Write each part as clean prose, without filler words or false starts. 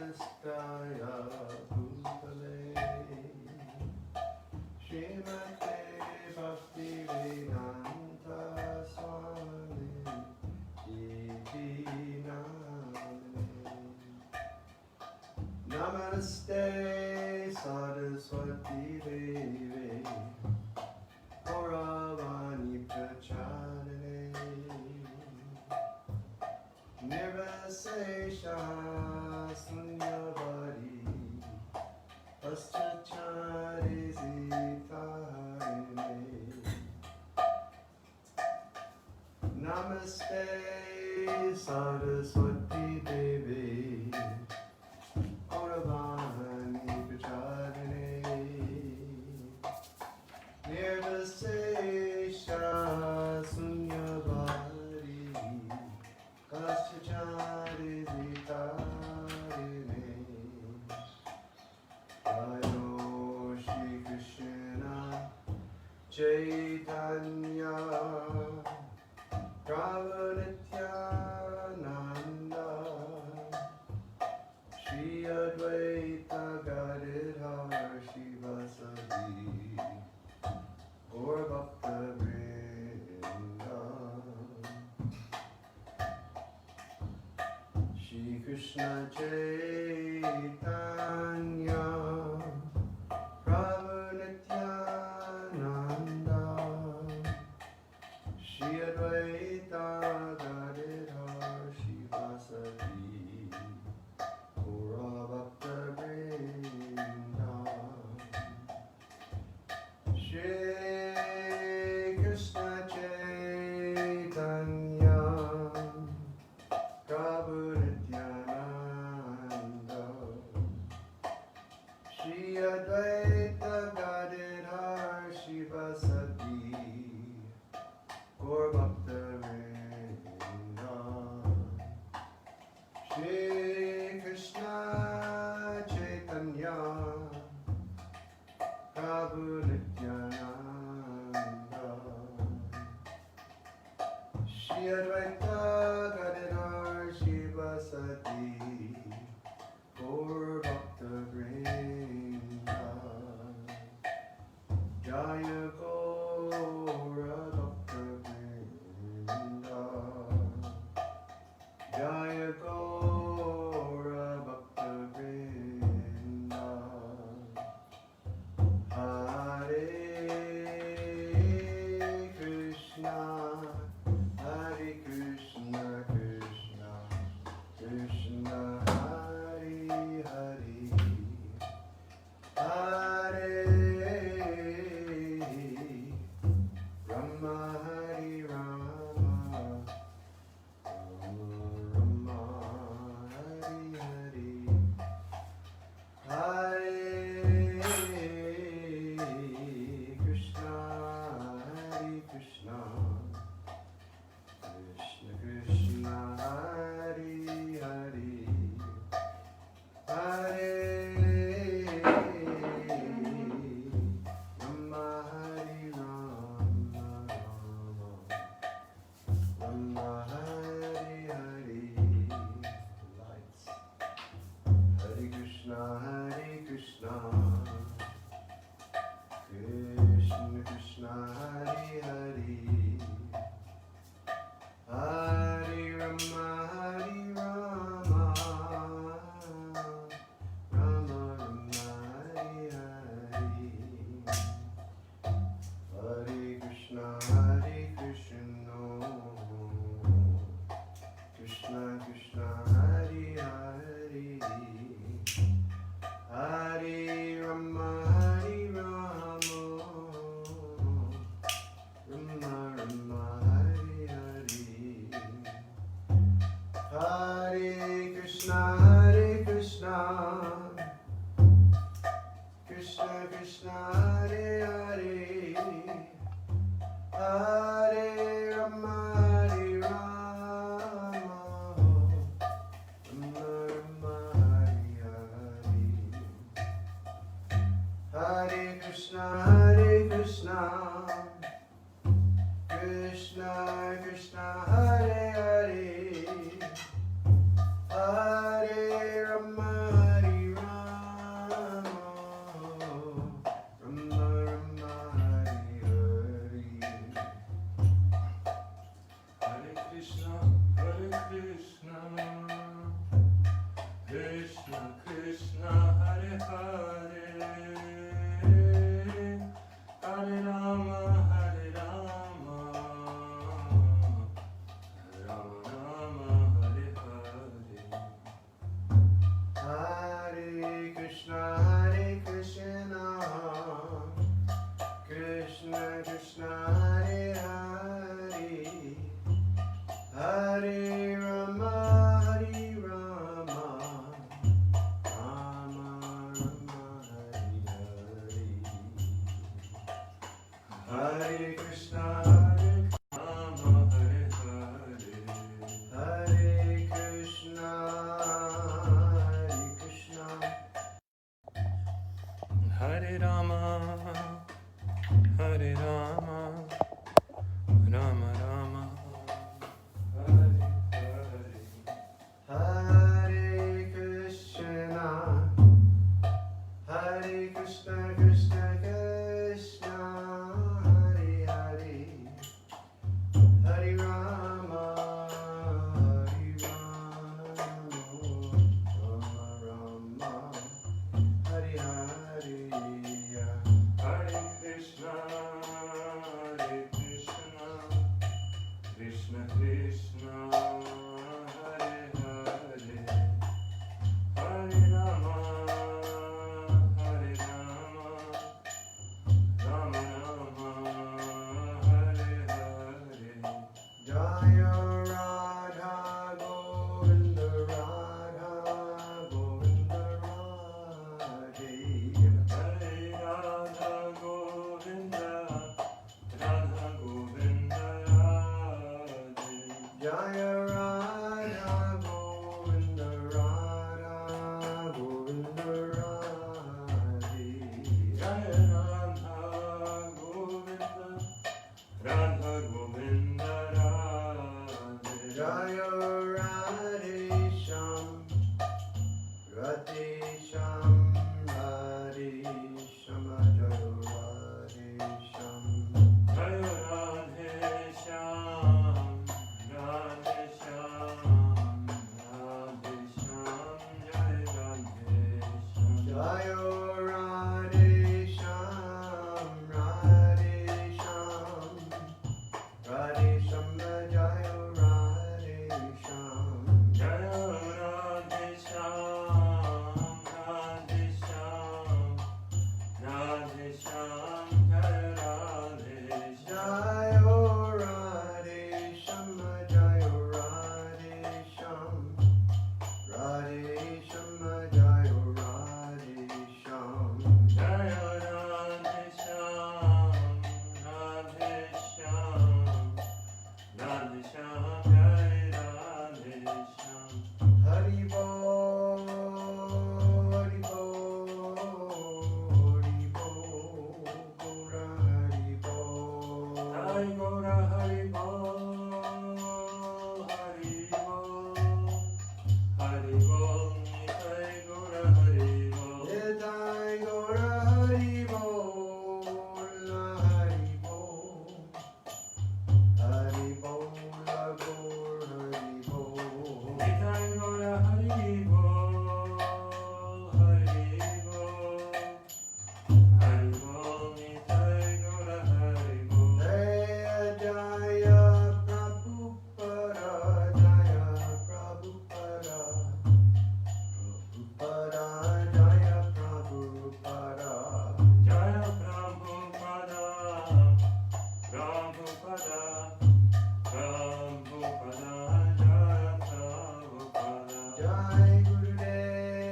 Namaskaya Bhutale Srimate Bhaktivedanta Swami Iti Namane Namaste Saraswati Devi Gauravani Pracharane Nirvasesha Sunyavadi Paschachari Zitarine Namaste Saraswati Devi Gauravani Pracharine Nirvasesha Sunyavadi Paschachari Zitarine Ayo Shri Krishna Chaitanya Prabhu Nityananda Shri Advaita Gadadhar Shivasadi Gaur Bhakta Vrinda Shri Krishna Chaitanya Prabhu Nityananda Shri Advaita Gadadhar Shivasadi Gaura Bhakta Vrinda Shri Krishna Chaitanya Prabhu Nityananda Shri Advaita Gadadhar Shivasadi Gaur Bhakta Vrinda Shri Krishna Chaitanya Prabhu Nityananda Shri Advaita Gadadhar Shivasati Gaur Bhakta Vrinda Jaya Gaura Bhakta Vrinda Jaya Gaura Bhakta Vrinda Hare Krishna Hare Krishna Krishna Krishna Hare Hare Hare Rama Hare Rama Rama Hare Hare Hare Krishna Hare Krishna Krishna Krishna Hare Hare Hare Rama Hare Rama Rama Hare Hare Lights Hare Krishna Krishna Krishna Hare Hare Hare Rama Hare Rama Rama Rama Hare Hare Hare Krishna Krishna Krishna Hare Hare Hare Rama Hare Rama Rama Rama Hare Hare Hare Krishna Krishna Krishna Hare Hare Hare Rama Hare Rama Rama Rama Hare Hare Hare Krishna Krishna Krishna Hare Hare Hare Rama Hare Rama, Hare Rama, Rama Rama, Hare Hare. Hare Krishna, Hare Krishna, Krishna Krishna, Hare Hare, Hare Rama, Hare Rama, Rama, Hare Hare. Hare Krishna, Krishna Krishna, Hare Hare, Hare Rama, Hare Rama, Rama Rama, Hare Hare. Jaya Radha Govinda, Radha Govinda Radhe. Hare Radha Govinda, Radha Govinda Radhe. Jaya Radha Govinda, Radha Govinda Radhe. Jaya Radha Govinda, Radha Govinda Radhe. Jaya Radhe Sham, Radhe Sham, Radhe Shama, Jaya Radhe Sham. Jaya Radhe Shyam, Radhe Shyam, Radhe Shyam, Jaya Radhe Shyam. Jaya Radhe Sham, Radhe Sham, Radhe Shama, Jaya Radhe Sham. Jaya Radhe Shyam, Radhe Shyam, Radhe Shyam, Jaya Radhe Shyam. Jaya Radhe Shama, Jaya Radhe Sham, Radhe Shama, Jaya Radhe Sham. Jaya Radhe Shyam, Radhe Shyam, Radhe Shyam, Jaya Radhe Shyam. Hari Bol, Hari Bol, Hari Bol, Gora Hari Bol. Jai Gora Hari Bol, Hari Bol, Hari Bol, Jai Gora Hari Bol. Nitai Gora Hari Bol, Hari Bol, Hari Bol, Gaur Hari Bol. Jai Gora Hari Bol, Hari Bol, Hari Bol, Jai Gora Hari Bol. Jaya Jaya Prabhupada, Jaya Prabhupada, Prabhupada, Jaya Prabhupada. Jaya Prabhupada, Prabhupada, Prabhupada, Jaya Prabhupada. Jai Gurudev,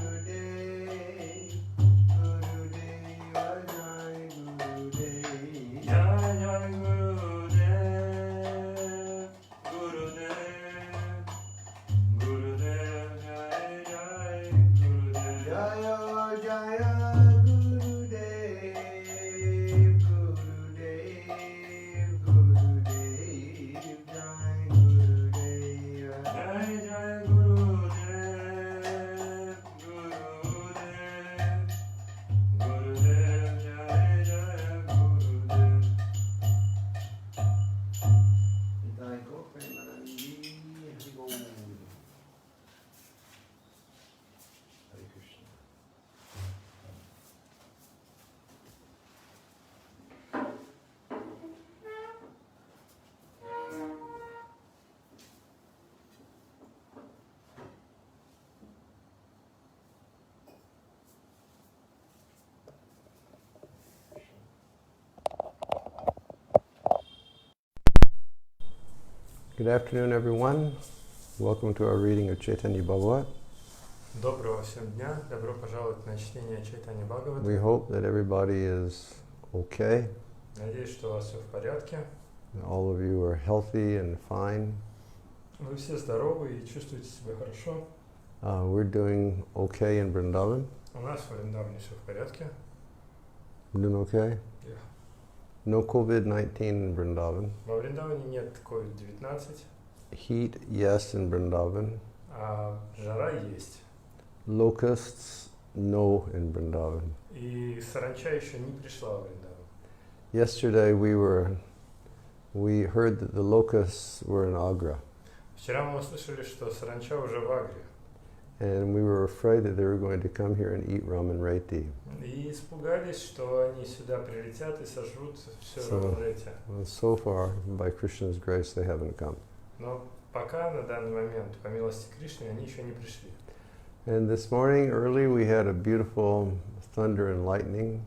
Gurudev, Gurudeva, Jai Gurudev. Jai Jai Gurudev, Gurudev, Gurudev, Jai Jai Gurudev. Jaya Jaya Gurudev, Gurudev, Gurudev, Jai Gurudev. Jai Jai Gurudev, Gurudev, Gurudev, Jai Jai Gurudev. Nitai Gaur Premanandi, Hari Bol. Hare Krishna. Good afternoon, everyone. Welcome to our reading of Chaitanya Bhagavata. Доброго всем дня, добро пожаловать на чтение Чайтаньи We Бхагаваты. hope that everybody is okay. Надеюсь, что у вас все в порядке. All of you are healthy and fine. Вы все здоровы и чувствуете себя хорошо. We're doing okay in Vrindavan. У нас в Вриндаване все в порядке. Doing okay? Yeah. No COVID-19 in Vrindavan. Во Вриндаване нет COVID-19, Heat, yes, in Vrindavan. а жара есть. Locusts, no, in Vrindavan. И саранча еще не пришла в Вриндаван. Yesterday we heard that the locusts were in Agra, Вчера мы услышали, что саранча уже в Агре. and we were afraid that they were going to come here and eat ramen reti. И испугались, что они сюда прилетят и сожрут все равнорете. Well, so far, by Krishna's grace, they haven't come. Но пока, на данный момент, по милости Кришны, они еще не пришли. And this morning early we had a beautiful thunder and lightning.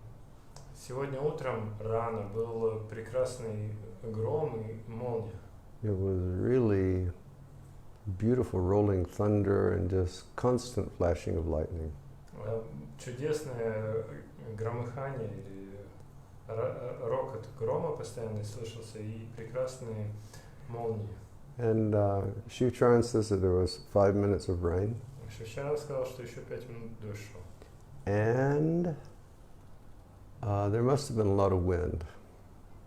Сегодня утром рано был прекрасный гром и молния. It was really beautiful rolling thunder and just constant flashing of lightning. Чудесное громыхание или рокот грома постоянно слышался и прекрасные молнии. And Shiv Charan says that there was 5 minutes of rain. Шевченко сказал, что еще 5 минут дождь шел. And there must have been a lot of wind.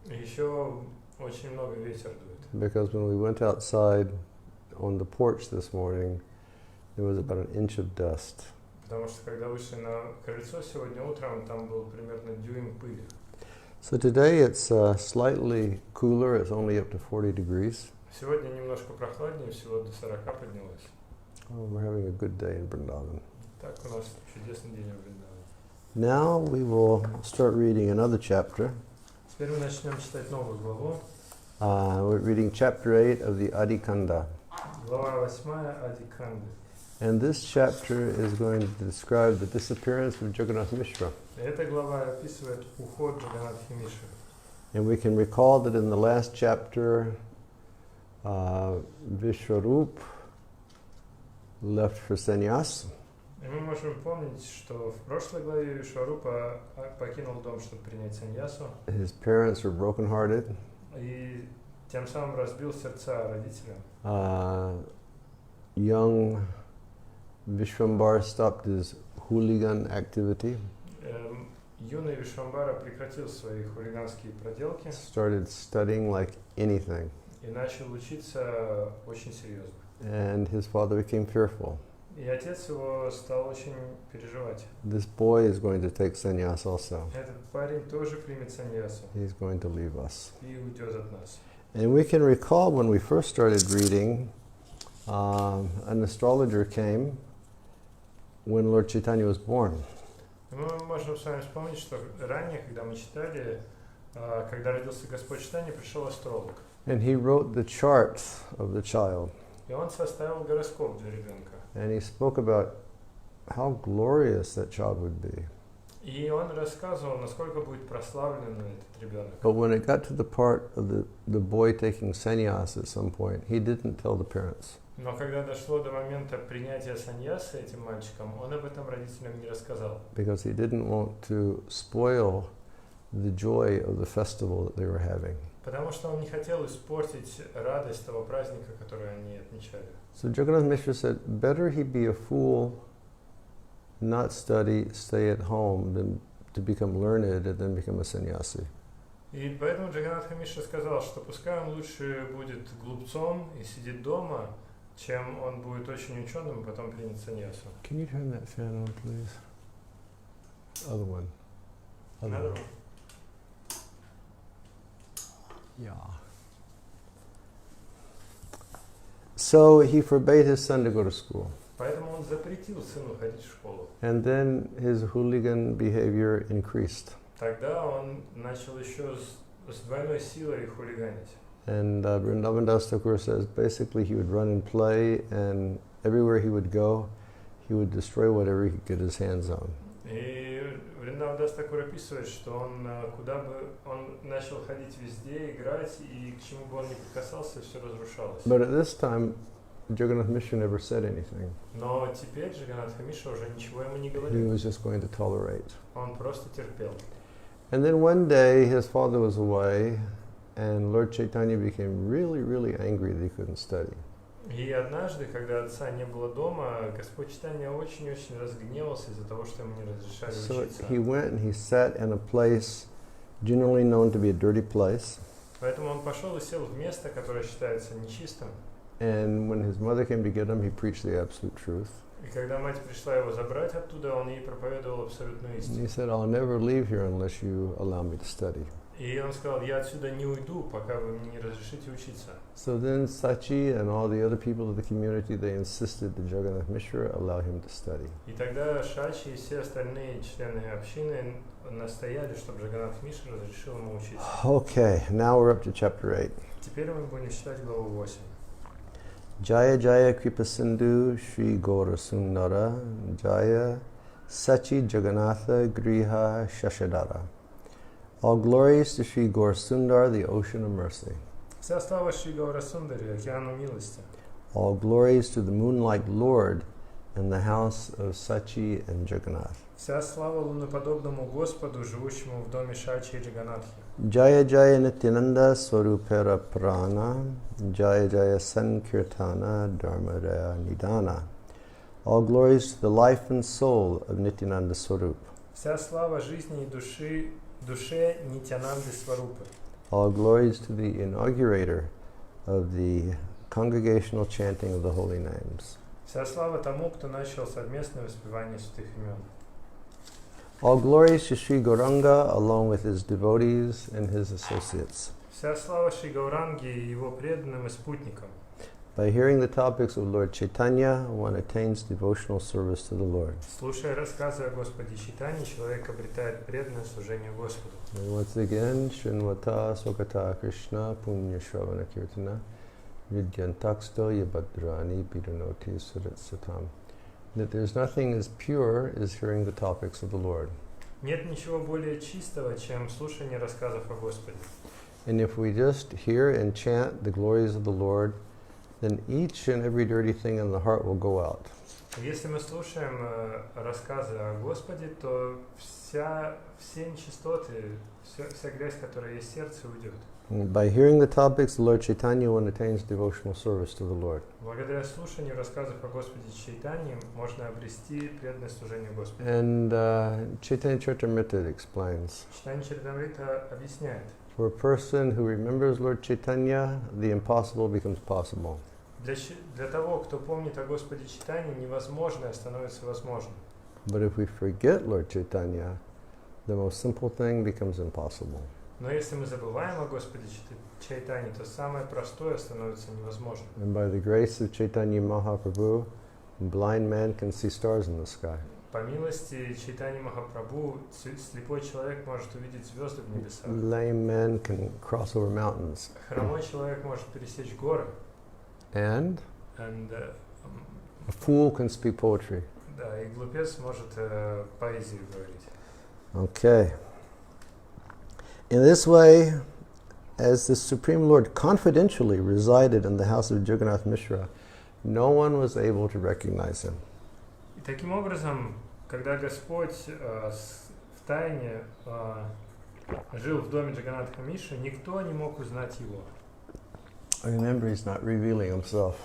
Еще очень много ветер дует. Because when we went outside on the porch this morning, there was about an inch of dust. Потому что когда вышли на крыльцо сегодня утром, там был примерно дюйм пыли. So today it's slightly cooler, it's only up to 40 degrees. Сегодня немножко прохладнее, всего до 40 поднялось. Oh, we're having a good day in Vrindavan. Так у нас чудесный день в Вриндаване. Now we will start reading another chapter. Теперь мы начнем читать новую главу. We're reading chapter 8 of the Adikanda. Глава 8 Адиканды. And this chapter is going to describe the disappearance of Jagannath Mishra. Эта глава описывает уход Джаганнатха Миши. And we can recall that in the last chapter, Vishwarup left for sannyas. И мы можем помнить, что в прошлой главе Вишварупа покинул дом, чтобы принять саньясу, His parents were brokenhearted. и тем самым разбил сердца родителям. Young Vishwambar stopped his hooligan activity, Юный Вишвамбара прекратил свои хулиганские проделки started studying like anything. и начал учиться очень серьезно. And his father became fearful. И отец его стал очень переживать. This boy is going to take sannyas also. Этот парень тоже примет саньясу He's going to leave us. и уйдет от нас. And we can recall when we first started reading, an astrologer came when Lord Chaitanya was born. И мы можем с вами вспомнить, что ранее, когда мы читали, когда родился Господь Чайтанья, пришел астролог. And he wrote the chart of the child. И он составил гороскоп для ребенка. And he spoke about how glorious that child would be. И он рассказывал, насколько будет прославлен этот ребенок. But when it got to the part of the boy taking sannyas at some point, he didn't tell the parents. Но когда дошло до момента принятия саньяса этим мальчиком, он об этом родителям не рассказал. Because he didn't want to spoil the joy of the festival that they were having. Потому что он не хотел испортить радость того праздника, который они отмечали. So Jagannath Mishra said, better he be a fool, not study, stay at home, than to become learned and then become a sannyasi. И поэтому Джаганнатха Мишра сказал, что пускай он лучше будет глупцом и сидит дома, чем он будет очень ученым и потом примет саньясу. Can you turn that fan on, please? Other one. Another one. Yeah. So he forbade his son to go to school. Поэтому он запретил сыну ходить в школу. And then his hooligan behavior increased. Тогда он начал еще с двойной силой хулиганить. And Vrindavan Das Thakur says basically he would run and play, and everywhere he would go, he would destroy whatever he could get his hands on. И Вриндаван Дас Тхакур описывает, что он куда бы он начал ходить везде, играть, и к чему бы он ни прикасался, все разрушалось. But at this time, Jagannath Mishra never said anything. Но теперь Джаганнатха Мишра уже ничего ему не He говорил. was just going to tolerate. Он просто терпел. And then one day his father was away, and Lord Chaitanya became really, really angry that he couldn't study. И однажды, когда отца не было дома, Господь Чайтанья очень-очень разгневался из-за того, что ему не разрешали So учиться. he went and he sat in a place generally known to be a dirty place. Поэтому он пошел и сел в место, которое считается нечистым. And when his mother came to get him, he preached the absolute truth. И когда мать пришла его забрать оттуда, он ей проповедовал абсолютную And истину. he said, I'll never leave here unless you allow me to study. И он сказал, я отсюда не уйду, пока вы мне не разрешите учиться. So then Sachi and all the other people of the community, they insisted that Jagannath Mishra allow him to study. И тогда Шачи и все остальные члены общины настояли, чтобы Джаганнатх Мишра разрешил ему учиться. Okay, now we're up to chapter 8. Теперь мы будем читать главу 8. Jaya Jaya Kripa Sindhu Shri Gaura Sundara Jaya Sachi Jagannatha Griha Shashadara. All glories to Shri Gaura Sundar, the ocean of mercy. Вся слава Шри Гаура Сундари, океану милости. All glories to the moonlight Lord in the house of Sachi and Jagannath. Вся слава луноподобному Господу, живущему в доме Шачи и Джаганатхи. Jaya Jaya Nityananda Swarupera Prana Jaya Jaya Sankirtana Dharmadaya Nidana. All glories to the life and soul of Nityananda Swarup. Вся слава жизни и душе Нитянанды Сварупы. All glories to the inaugurator of the congregational chanting of the holy names. Вся слава тому, кто начал совместное воспевание святых имен. All glories to Sri Gauranga along with his devotees and his associates. Вся слава Шри Гауранге и его преданным и спутникам. By hearing the topics of Lord Chaitanya, one attains devotional service to the Lord. Слушая рассказы о Господе Чайтанье, человек обретает преданное служение Господу. And once again, Srinvata Swakata Krishna Punya Shravana Kirtana Vidyantaksto Yabhadrani Pidunoti Surat Satam. That there's nothing as pure as hearing the topics of the Lord. Нет ничего более чистого, чем слушание рассказов о Господе. And if we just hear and chant the glories of the Lord, then each and every dirty thing in the heart will go out. Если мы слушаем рассказы о Господе, то все нечистоты, вся грязь, которая есть в сердце, уйдет. By hearing the topics of Lord Chaitanya, one attains devotional service to the Lord. Благодаря слушанию рассказов о Господе Чайтанье можно обрести преданное служение Господу. And Chaitanya Charitamrita explains, Чайтанья Чаритамрита объясняет, for a person who remembers Lord Chaitanya, the impossible becomes possible. для того, кто помнит о Господе Чайтанье, невозможное становится возможным. But if we forget Lord Chaitanya, the most simple thing becomes impossible. Но если мы забываем о Господе Чайтанье, то самое простое становится невозможным. And by the grace of Chaitanya Mahaprabhu, a blind man can see stars in the sky. По милости Чайтаньи Махапрабху, слепой человек может увидеть звезды в небесах. Lame man can cross over mountains. Хромой человек может пересечь горы. And And, a fool can speak poetry. да, и глупец может поэзию говорить. Okay. In this way, as the Supreme Lord confidentially resided in the house of Jagannath Mishra, no one was able to recognize him. И таким образом, когда Господь в тайне жил в доме Джаганнатха Мишры, никто не мог узнать его. Remember, he's not revealing himself.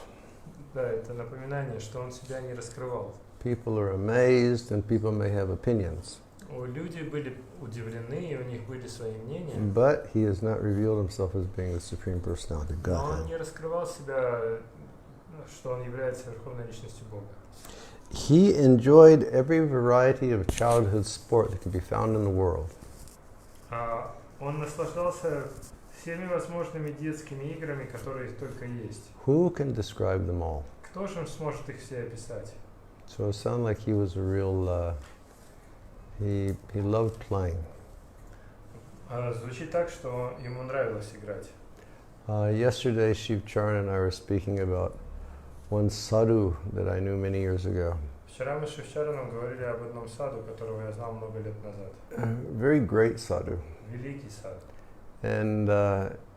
Да, это напоминание, что он себя не раскрывал. People are amazed and people may have opinions. Люди были удивлены, и у них были свои мнения. But he has not revealed himself as being the Supreme Personality of Но он Godhead. не раскрывал себя, что он является Верховной Личностью Бога. He enjoyed every variety of childhood sport that could be found in the world. Он наслаждался всеми возможными детскими играми, которые только есть. Who can describe them all? Кто же сможет их все описать? So it sounded like he was a real, he loved playing. Звучит так, что ему нравилось играть. Yesterday, Shiv Charan and I were speaking about one sadhu that I knew many years ago. Вчера мы с Шивчараном говорили об одном саду, которого я знал много лет назад. Very great sadhu. Великий сад. And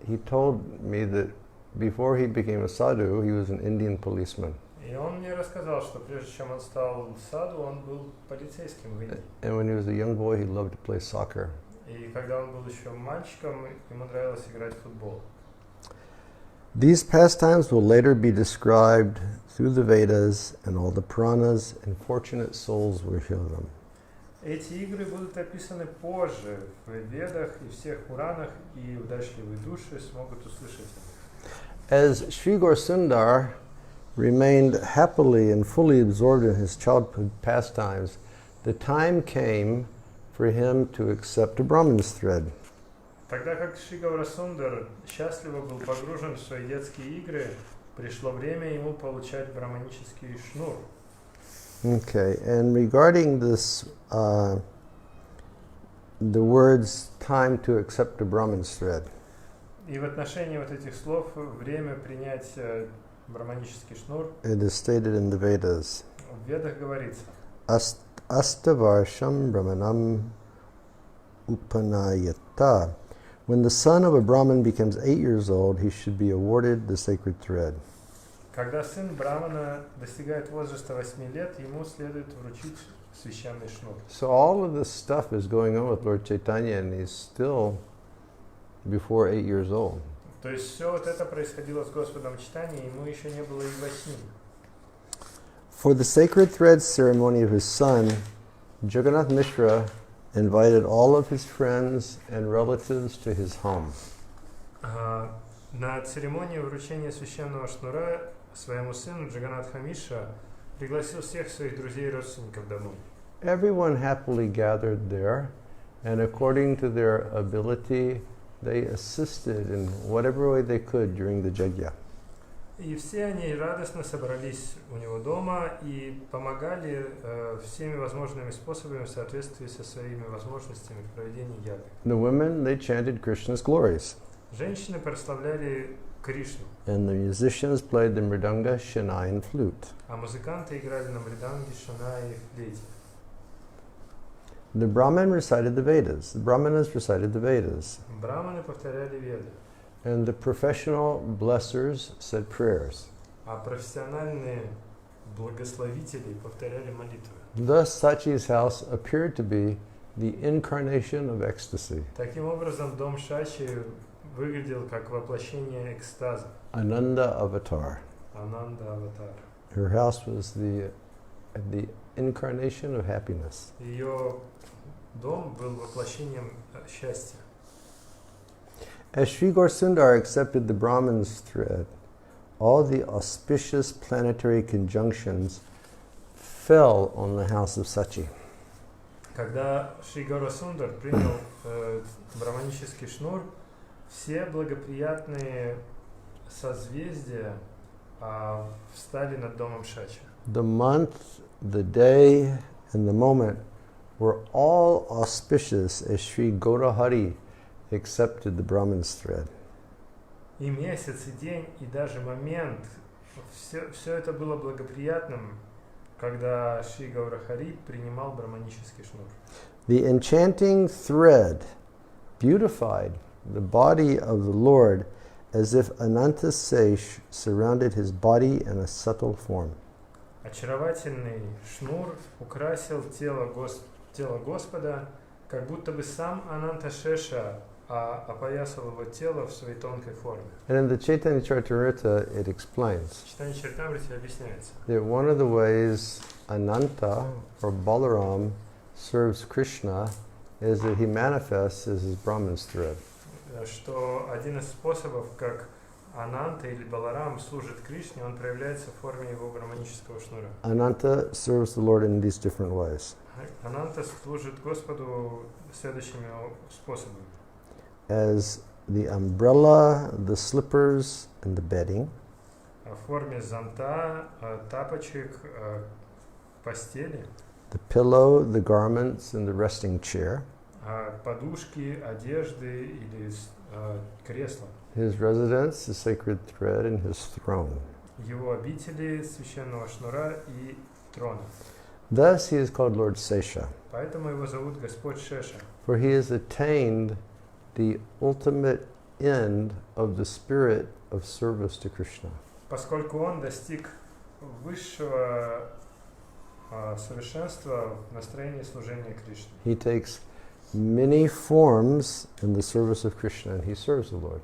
he told me that before he became a sadhu, he was an Indian policeman. И он мне рассказал, что прежде чем он стал саду, он был полицейским в Индии. And when he was a young boy, he loved to play soccer. И когда он был еще мальчиком, ему нравилось играть в футбол. These pastimes will later be described through the Vedas, and all the Puranas, and fortunate souls will hear them. Эти игры будут описаны позже в Ведах и всех Пуранах, и удачливые души смогут услышать их. As Sri Gaurasundar remained happily and fully absorbed in his childhood pastimes, the time came for him to accept a Brahman's thread. Тогда как Шри Гаурасундар счастливо был погружен в свои детские игры, пришло время ему получать браманический шнур. Okay, and regarding this, the words "time to accept a Brahman's thread," И в отношении вот этих слов время принять браманический шнур, it is stated in the Vedas. в Ведах говорится: Astavarsham Brahmanam Upanayata. When the son of a Brahmin becomes 8 years old, he should be awarded the sacred thread. Когда сын Брамана достигает возраста 8 лет, ему следует вручить священный шнур. So all of this stuff is going on with Lord Chaitanya, and he's still before 8 years old. То есть все вот это происходило с Господом Чайтаньей, ему еще не было и 8. For the sacred thread ceremony of his son, Jagannath Mishra invited all of his friends and relatives to his home. На церемонии вручения священного шнура своему сыну Джаганатха Мишра пригласил всех своих друзей и родственников домой. Everyone happily gathered there, and according to their ability, they assisted in whatever way they could during the yajna. И все они радостно собрались у него дома и помогали всеми возможными способами в соответствии со своими возможностями в проведении яги. The women, they chanted Krishna's glories. Женщины прославляли Кришну, And the musicians played the mridanga, shanai, and flute. а музыканты играли на мриданге, шанае и флейте. The Brahmin recited the Vedas. The Brahmanas recited the Vedas. Браманы повторяли веды, And the professional blessers said prayers. а профессиональные благословители повторяли молитвы. Thus, Sachi's house appeared to be the incarnation of ecstasy. Таким образом, дом Шачи выглядел как воплощение экстаза. Ananda avatar. Ананда аватар. Her house was the incarnation of happiness. Ее дом был воплощением счастья. As Sri Gaurasundar accepted the Brahman's thread, all the auspicious planetary conjunctions fell on the house of Sachi. Когда Шри Гаурасундар принял браманический шнур, все благоприятные созвездия встали над домом Шачи. The month, the day, and the moment were all auspicious as Sri Gaurahari accepted the Brahman's thread. И месяц, и день, и даже момент, все это было благоприятным, когда Шри Гаурахари принимал браманический шнур. The enchanting thread beautified the body of the Lord as if Ananta Sesh surrounded his body in a subtle form. Очаровательный шнур украсил тело Господа, как будто бы сам Ананта Шеша опоясал его тело в своей тонкой форме. And in the Chaitanya Charitamrita it explains В Чайтанья Чаритамрите объясняется, that one of the ways Ananta or Balaram serves Krishna is that he manifests as his Brahman's thread. что один из способов, как Ананта или Баларам служит Кришне, он проявляется в форме его браманического шнура. Ananta serves the Lord in these different ways. Ананта служит Господу следующими способами. As the umbrella, the slippers, and the bedding. В форме зонта, тапочек, постели. The pillow, the garments, and the resting chair. Подушки, одежды или кресла. His residence, the sacred thread, and his throne. Его обители, священного шнура и трона. Thus he is called Lord Sesha, Поэтому его зовут Господь Шеша. for he has attained the ultimate end of the spirit of service to Krishna. Поскольку он достиг высшего совершенства в настроении служения Кришне. He takes many forms in the service of Krishna, and he serves the Lord.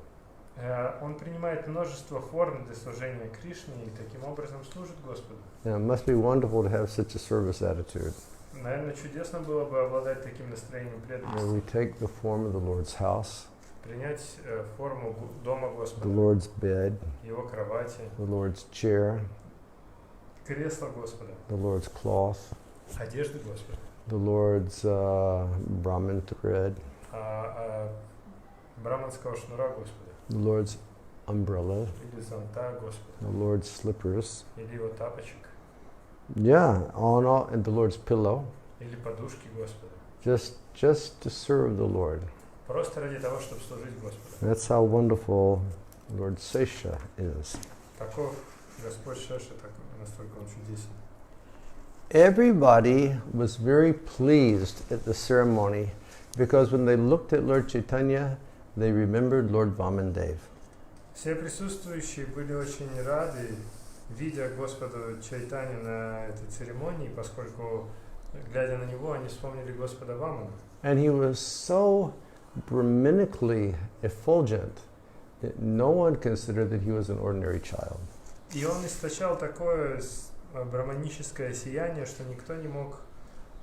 Он принимает множество форм для служения Кришне и таким образом служит Господу. Now, it must be wonderful to have such a service attitude. Наверное, чудесно было бы обладать таким настроением We преданности. take the form of the Lord's house, Принять форму дома the Господа, Lord's bed, Его кровати, the Lord's chair, кресло Господа, the Lord's cloth, одежды Господа, the Lord's Brahmin thread, браманского шнура Господа, the Lord's umbrella, или зонта Господа, the Lord's slippers. или Его тапочек, Yeah, all, and the Lord's pillow, или подушки Господа. just to serve the Lord. Просто ради того, чтобы служить Господу. That's how wonderful Lord Sesha is. Таков Господь Шеша, настолько Он чудесен. Everybody was very pleased at the ceremony because when they looked at Lord Chaitanya, they remembered Lord Vamandev. Все присутствующие были очень рады, видя Господа Чайтанью на этой церемонии, поскольку, глядя на него, они вспомнили Господа Вамана. And he was so brahminically effulgent that no one considered that he was an ordinary child. И он источал такое браманическое сияние, что никто не мог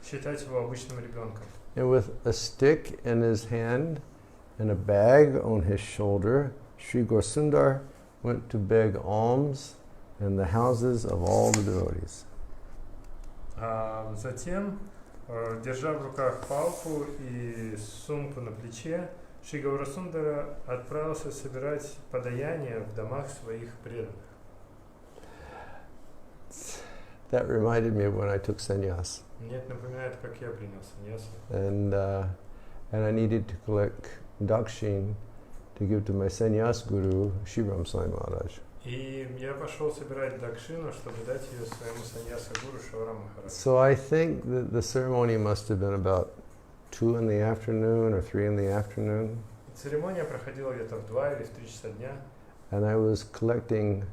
считать его обычным ребенком. And with a stick in his hand and a bag on his shoulder, Sri Gaurasundar went to beg alms in the houses of all the devotees. Затем, держа в руках палку и сумку на плече, Шри Гаурасундара отправился собирать подаяние в домах своих преданных. That reminded me of when I took sannyas. Мне это напоминает, как я принял саньясу. And I needed to collect dakshin to give to my sannyas guru, Shriram Swami Maharaj. И я пошел собирать дакшину, чтобы дать ее своему саньяса-гуру Шаварам Махараджу. So I think that the ceremony must have been about 2 in the afternoon or 3 in the afternoon. Церемония проходила где-то в 2 или в 3 часа дня. And I was collecting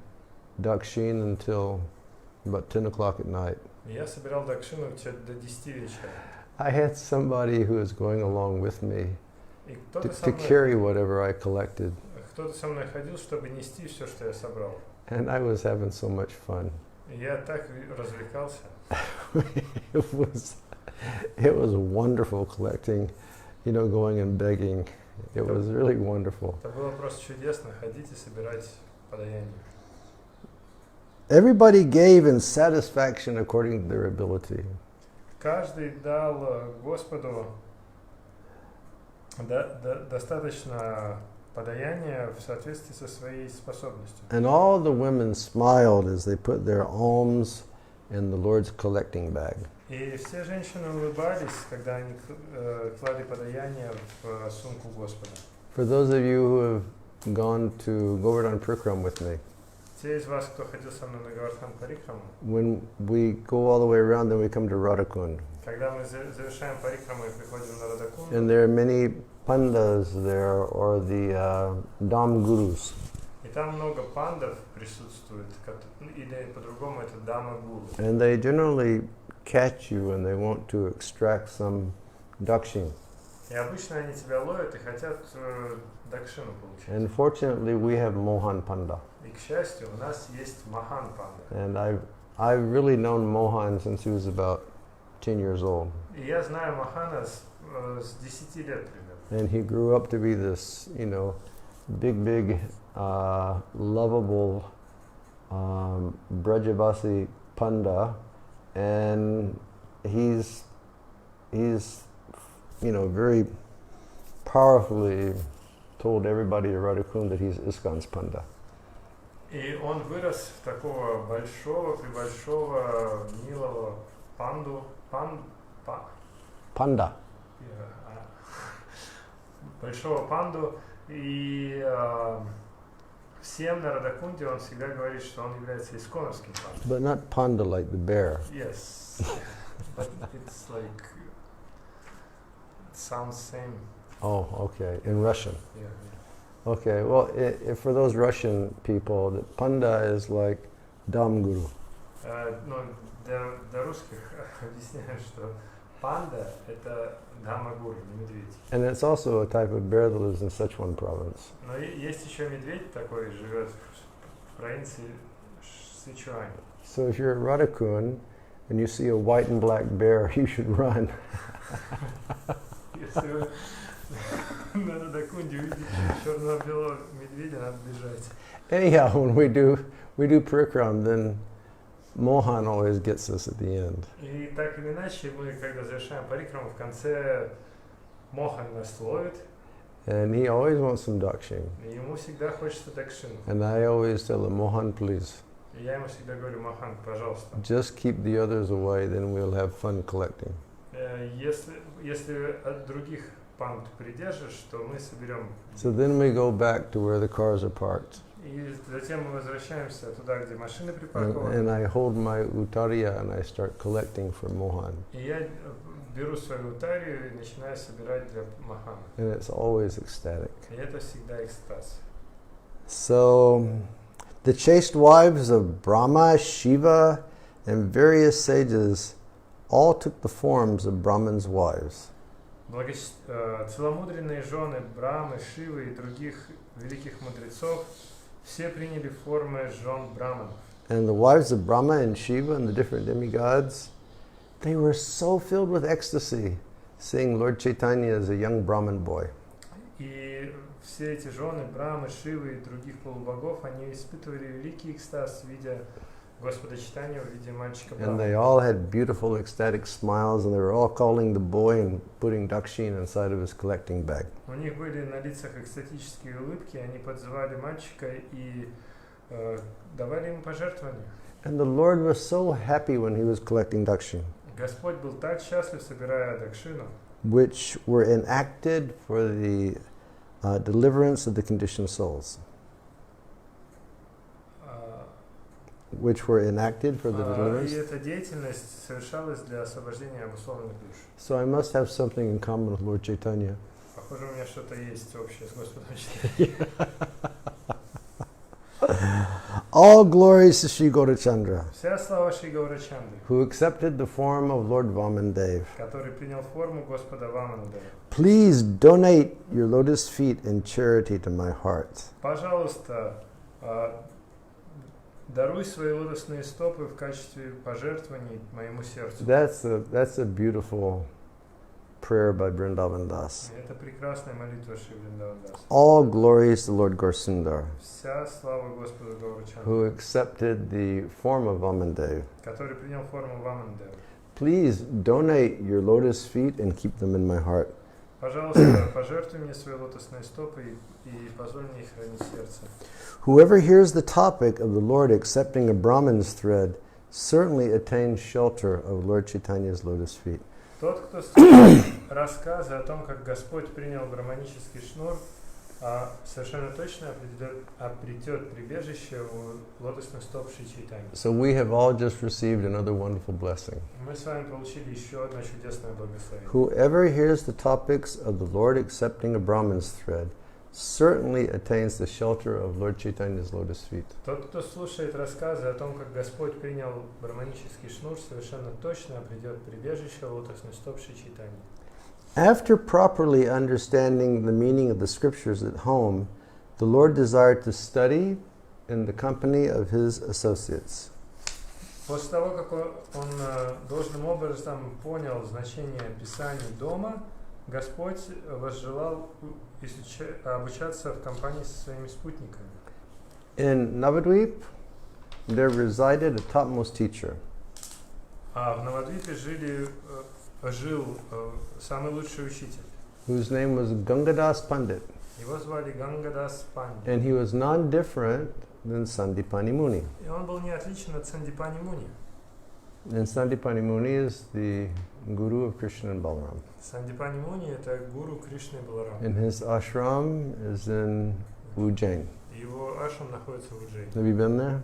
dakshin until about 10 o'clock at night. И я собирал дакшину до 10 вечера. I had somebody who was going along with me И to carry whatever I collected. кто-то со мной ходил, чтобы нести все, что я собрал. And I was having so much fun. И я так развлекался. It was wonderful collecting, going and begging. It was really wonderful. Это было просто чудесно ходить и собирать подаяние. Everybody gave in satisfaction according to their ability. Каждый дал Господу достаточно подаяния в соответствии со своей способностью. And all the women smiled as they put their alms in the Lord's collecting bag. И все женщины улыбались, когда они клали подаяние в сумку Господа. For those of you who have gone to Govardhan Parikram with me, Те из вас, кто ходил со мной на Гавардхан Парикраму, when we go all the way around, then we come to Radhakund. когда мы завершаем Парикраму и приходим на Радакунду, And there are many pandas there, or the Dham Gurus. и там много пандов присутствует, или по-другому это дама-гуру. And they generally catch you and they want to extract some dakshin. И обычно они тебя ловят и хотят дакшину получить. And fortunately, we have Mohan Panda. И, к счастью, у нас есть Махан Панда. And I've really known Mohan since he was about 10 years old. И я знаю Махана с 10 лет примерно. And he grew up to be this, big, lovable Brajavasi Panda. And he's very powerfully told everybody at Radhakund that he's ISKCON's Panda. И он вырос в такого прибольшого, милого панду, Panda. Большого панду, и всем на Радакунде он всегда говорит, что он является исконовским пандой. But not panda like the bear. Yes, but it's like, it sounds same. Oh, okay, in Russian. Yeah. Okay, well, for those Russian people, the panda is like Dham Guru. Но для русских объясняю, что панда – это дама-гуру, не медведь. And it's also a type of bear that lives in Sichuan province. Но есть еще медведь такой, живет в провинции Сычуань. So if you're at Radhakund and you see a white and black bear, you should run. Если вы на Радакунде увидите черно-белого медведя, надо бежать. Anyhow, when we do parikram, then Mohan always gets us at the end. И так или иначе, мы, когда завершаем парикраму, в конце Мохан нас ловит. And he always wants some dakshin. И ему всегда хочется дакшину. And I always tell him, Mohan, please, И я ему всегда говорю: Мохан, пожалуйста. just keep the others away, then we'll have fun collecting. Если от других панд придержишь, то мы соберем. So then we go back to where the cars are parked. И затем мы возвращаемся туда, где машины And припаркованы. I hold my utariya and I start collecting for Mohan. И я беру свою утарию и начинаю собирать для Мохана. And it's always ecstatic. И это всегда экстаз. So, the chaste wives of Brahma, Shiva, and various sages all took the forms of Brahman's wives. Целомудренные жены Брамы, Шивы и других великих мудрецов все приняли формы жен Браманов. And the wives of Brahma and Shiva and the different demigods, they were so filled with ecstasy, seeing Lord Chaitanya as a young Brahmin boy. И все эти жены Брамы, Шивы и других полубогов, они испытывали великий экстаз, видя Господа Чайтанью в виде мальчика And they Брамы. all had beautiful ecstatic smiles, and they were all calling the boy and putting dakshin inside of his collecting bag. У них были на лицах экстатические улыбки, они подзывали мальчика и давали ему пожертвования. And the Lord was so happy when he was collecting dakshin, Господь был так счастлив, собирая дакшину, which were enacted for the deliverance of the conditioned souls. Which were enacted for the deliverance. и эта деятельность совершалась для освобождения обусловленных душ. So I must have something in common with Lord Chaitanya. Похоже, у меня что-то есть общее с Господом Чайтаньей. All glories to Sri Gaurachandra, Вся слава Шри Гаурачандры, who accepted the form of Lord Vamandev. который принял форму Господа Ваманадева. Please donate your lotus feet in charity to my heart. Пожалуйста, даруй свои лотосные стопы в качестве пожертвований моему сердцу. That's a beautiful prayer by Vrindavan Das. Это прекрасная молитва Шри Вриндаван Дас. All glories to Lord Gaurasundar, Вся слава Господу Гаурачандры, who accepted the form of Vamandev. который принял форму Ваманадева. Please donate your lotus feet and keep them in my heart. Пожалуйста, пожертвуй мне свои лотосные стопы и позволь мне их хранить в сердце. Whoever hears the topic of the Lord accepting a Brahman's thread certainly attains shelter of Lord Chaitanya's lotus feet. Тот, кто слушает рассказы о том, как Господь принял браманический шнур, совершенно точно обретет прибежище у лотосных стоп Шри Чайтаньи. So we have all just received another wonderful blessing. Мы с вами получили еще одно чудесное благословение. Whoever hears the topics of the Lord accepting a Brahman's thread certainly attains the shelter of Lord Chaitanya's lotus feet. Тот, кто слушает рассказы о том, как Господь принял браманический шнур, совершенно точно обретет прибежище у лотосных стоп Шри Чайтаньи. After properly understanding the meaning of the scriptures at home, the Lord desired to study in the company of his associates. После того, как он должным образом понял значение Писаний дома, Господь возжелал обучаться в компании со своими спутниками. In Navadvip, there resided a topmost teacher. В Навадвипе жил самый лучший учитель. Whose name was Gangadas Pandit. Его звали Гангадас Пандит. And he was non-different than Sandipani Muni. И он был не отличен от Сандипани Муни. And Sandipani Muni is the guru of Krishna and Balaram. Сандипани Муни – это гуру Кришны и Баларама. And his ashram is in Ujjain. Его ашрам находится в Уджайне. Have you been there?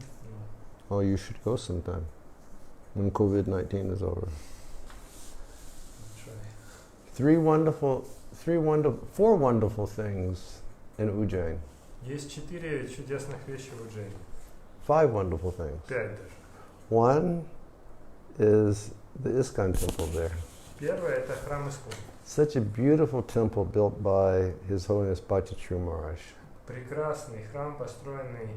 Oh, you should go sometime when COVID-19 is over. Four wonderful things in Ujjain. Есть 4 чудесных вещи в Уджайне. 5 wonderful things. 5 даже. One is the ISKCON temple there. Первое это храм Искон. Such a beautiful temple built by His Holiness Bhaktachari Maharaj. Прекрасный храм, построенный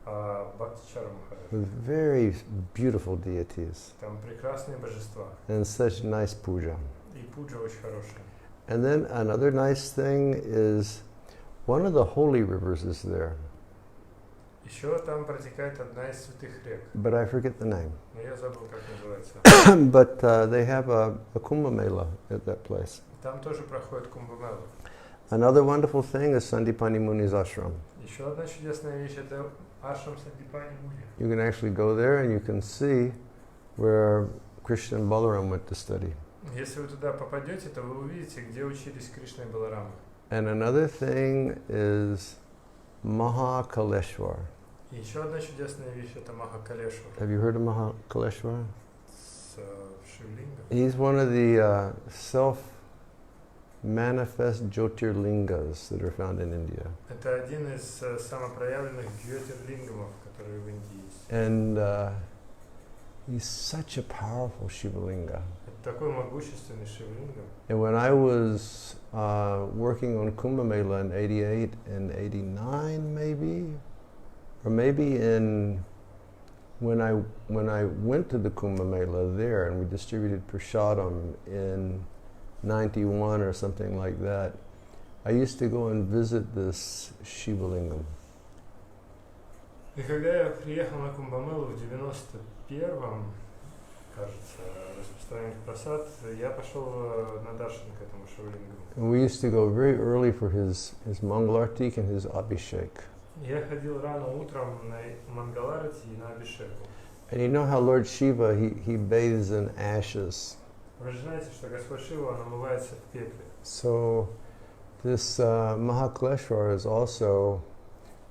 Бхактичаром Махараджем. With very beautiful deities Там прекрасные божества. and such nice puja. И пуджа очень хорошая. And then another nice thing is one of the holy rivers is there, Еще там протекает одна из святых рек. but I forget the name. Но я забыл, как называется. But they have a Kumbh Mela at that place. Там тоже проходит Кумбамела. Another wonderful thing is Sandipani Muni's ashram. Еще одна чудесная вещь это ашрам Сандипани Муни. You can actually go there and you can see where Krishna and Balaram went to study. Если вы туда попадете, то вы увидите, где учились Кришна и Баларама. And another thing is Mahakaleshwar. И еще одна чудесная вещь это Махакалешвар Have you heard of Mahakaleshwar? с Шивлингом. He's one of the self-manifest Jyotirlingas that are found in India. Это один из самопроявленных джьотирлингамов, которые в Индии есть. And he's such a powerful Shivalinga. Это такой могущественный Шивлингам. And when I was working on Kumbh Mela in 88 and 89 maybe, or maybe when I went to the Kumbh Mela there and we distributed prasadam in 91 or something like that, I used to go and visit this Shivalingam. И когда я приехал на Кумбамелу в 91-м, кажется, распространение просад, я пошел на даршан к этому Шивлингаму. And we used to go very early for his Mangalartik and his Abhishek. Я ходил рано утром на Мангаларати и на Абишеку. And you know how Lord Shiva, he bathes in ashes. Вы же знаете, что Господь Шива, он омывается в пепле. So this Mahakaleshwar is also,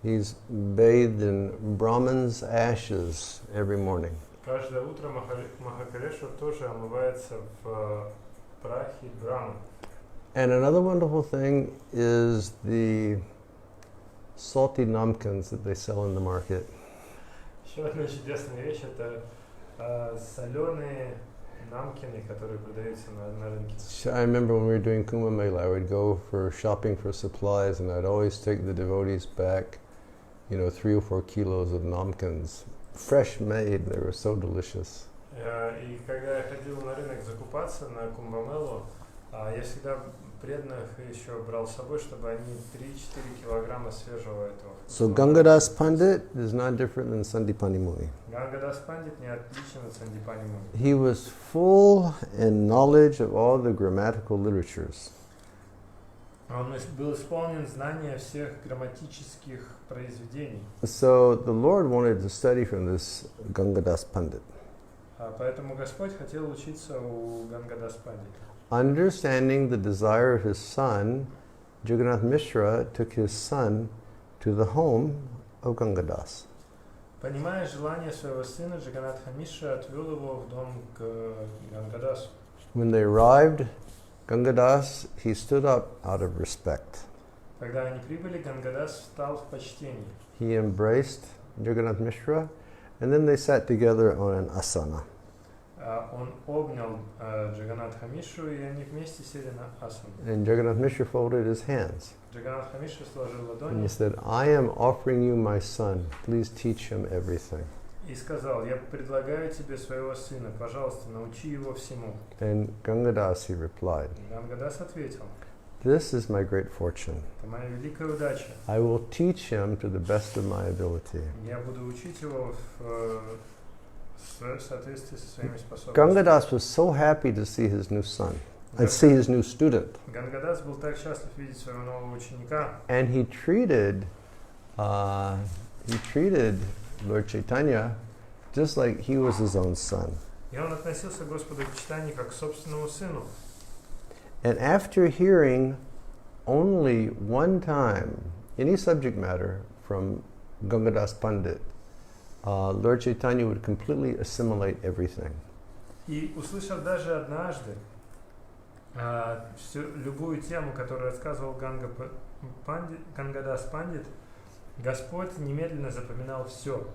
he's bathed in Brahman's ashes every morning. Каждое утро Махакалешвар тоже омывается в прахе Брахмы. And another wonderful thing is the salty namkins that they sell in the market. Еще одна чудесная вещь это соленые намкины, которые продаются на рынке. I remember when we were doing Kumbh Mela, I would go for shopping for supplies and I'd always take the devotees back, 3 or 4 kilos of namkins. Fresh made, they were so delicious. И когда я ходил на рынок закупаться на Кумбамелу, я всегда преданных еще брал с собой, чтобы они 3-4 килограмма свежего этого. So Gangadas Pandit is not different than Sandipani Muni. Гангадас Пандит не отличен от Сандипани Муни. He was full in knowledge of all the grammatical literatures. Он был исполнен знания всех грамматических произведений. So the Lord wanted to study from this Gangadas Pandit. Поэтому Господь хотел учиться у Гангадас Пандита. Understanding the desire of his son, Jagannath Mishra took his son to the home of Gangadas. Понимая желание своего сына, Джаганатха Мишра отвел его в дом к Гангадасу. When they arrived, Gangadas, he stood up out of respect. Когда они прибыли, Гангадас встал в почтении. He embraced Jagannath Mishra, and then they sat together on an asana. Он обнял Джаганатха Мишру, и они вместе сели на асану. And Jagannath Mishra folded his hands. Джаганатха Мишра сложил And ладони he said, I am offering you my son. Please teach him everything. и сказал: «Я предлагаю тебе своего сына, пожалуйста, научи его всему». And Gangadas, he replied, Гангадас ответил: this is my great fortune. «Это моя великая удача. I will teach him to the best of my ability. Я буду учить его в соответствии со своими способностями». Gangadas was so happy to see his new son, and see his new student. Гангадас был так счастлив видеть своего нового ученика. And he treated Lord Chaitanya just like he was his own son. И он относился к Господу Чайтанье как к собственному сыну. And after hearing only one time any subject matter from Gangadas Pandit, Lord Chaitanya would completely assimilate everything. И услышав даже однажды любую тему, которую рассказывал Гангадас Пандит, Господь немедленно запоминал все.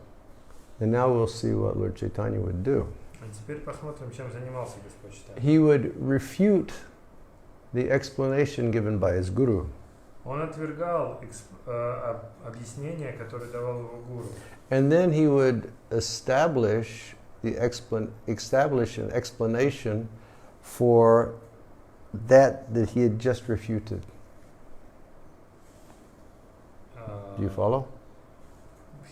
And now we'll see what Lord Chaitanya would do. теперь посмотрим, чем занимался Господь Чайтанья. He would refute the explanation given by his guru. Он отвергал объяснения, которые давал его гуру. And then he would establish an explanation for that he had just refuted. Do you follow?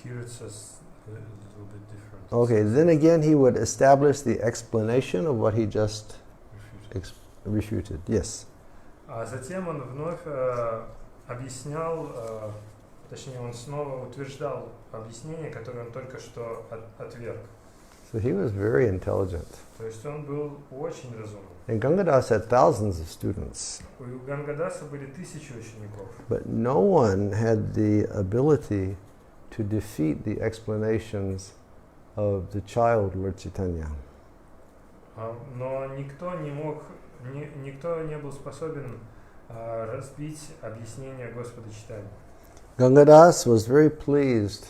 Here it says a little bit different. Okay, then again he would establish the explanation of what he just refuted. Yes. А затем он вновь объяснял, точнее он снова утверждал объяснение, которое он только что отверг. So he was very intelligent. То есть он был очень разумным. And Gangadas had thousands of students. У Гангадаса были тысячи учеников. But no one had the ability to defeat the explanations of the child Lord Chaitanya. Но никто не был способен разбить объяснение Господа Чайтаньи. Gangadas was very pleased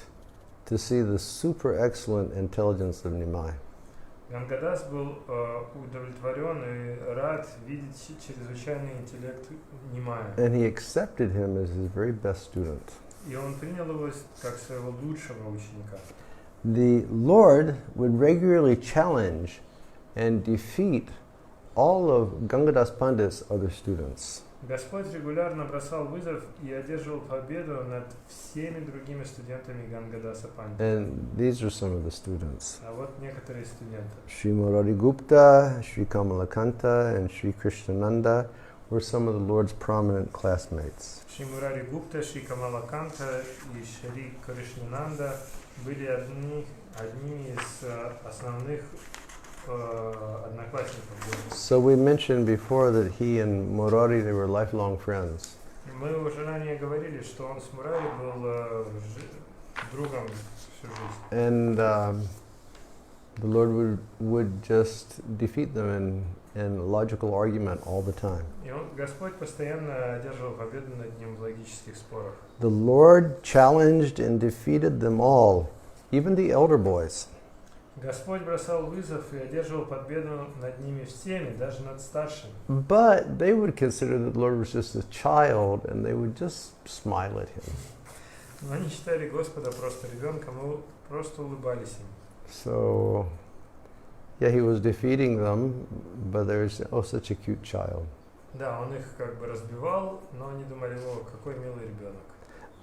to see the super excellent intelligence of Nimai. Гангадас был удовлетворен и рад видеть чрезвычайный интеллект Нимая. And he accepted him as his very best student. И он принял его как своего лучшего ученика. The Lord would regularly challenge and defeat all of Gangadas Pandit's other students. Господь регулярно бросал вызов и одерживал победу над всеми другими студентами Гангадаса Пандита. And these are some of the students. А вот некоторые студенты. Sri Murari Gupta, Sri Kamalakanta, and Sri Krishnananda were some of the Lord's prominent classmates. Шри Мурари Гупта, Шри Камалаканта и Шри Кришнананда были одними из основных одноклассников. So we mentioned before that he and Murari, they were lifelong friends. Мы уже ранее говорили, что он с Мурари был другом всю жизнь. And the Lord would just defeat them in logical argument all the time. И Господь постоянно одерживал победу над ним в логических спорах. The Lord challenged and defeated them all, even the elder boys. Господь бросал вызов и одерживал победу над ними всеми, даже над старшими. But they would consider that the Lord was just a child, and they would just smile at him. Но они считали Господа просто ребенком и просто улыбались им. So, yeah, he was defeating them, but there's, oh, such a cute child. Да, он их как бы разбивал, но они думали, о, какой милый ребенок.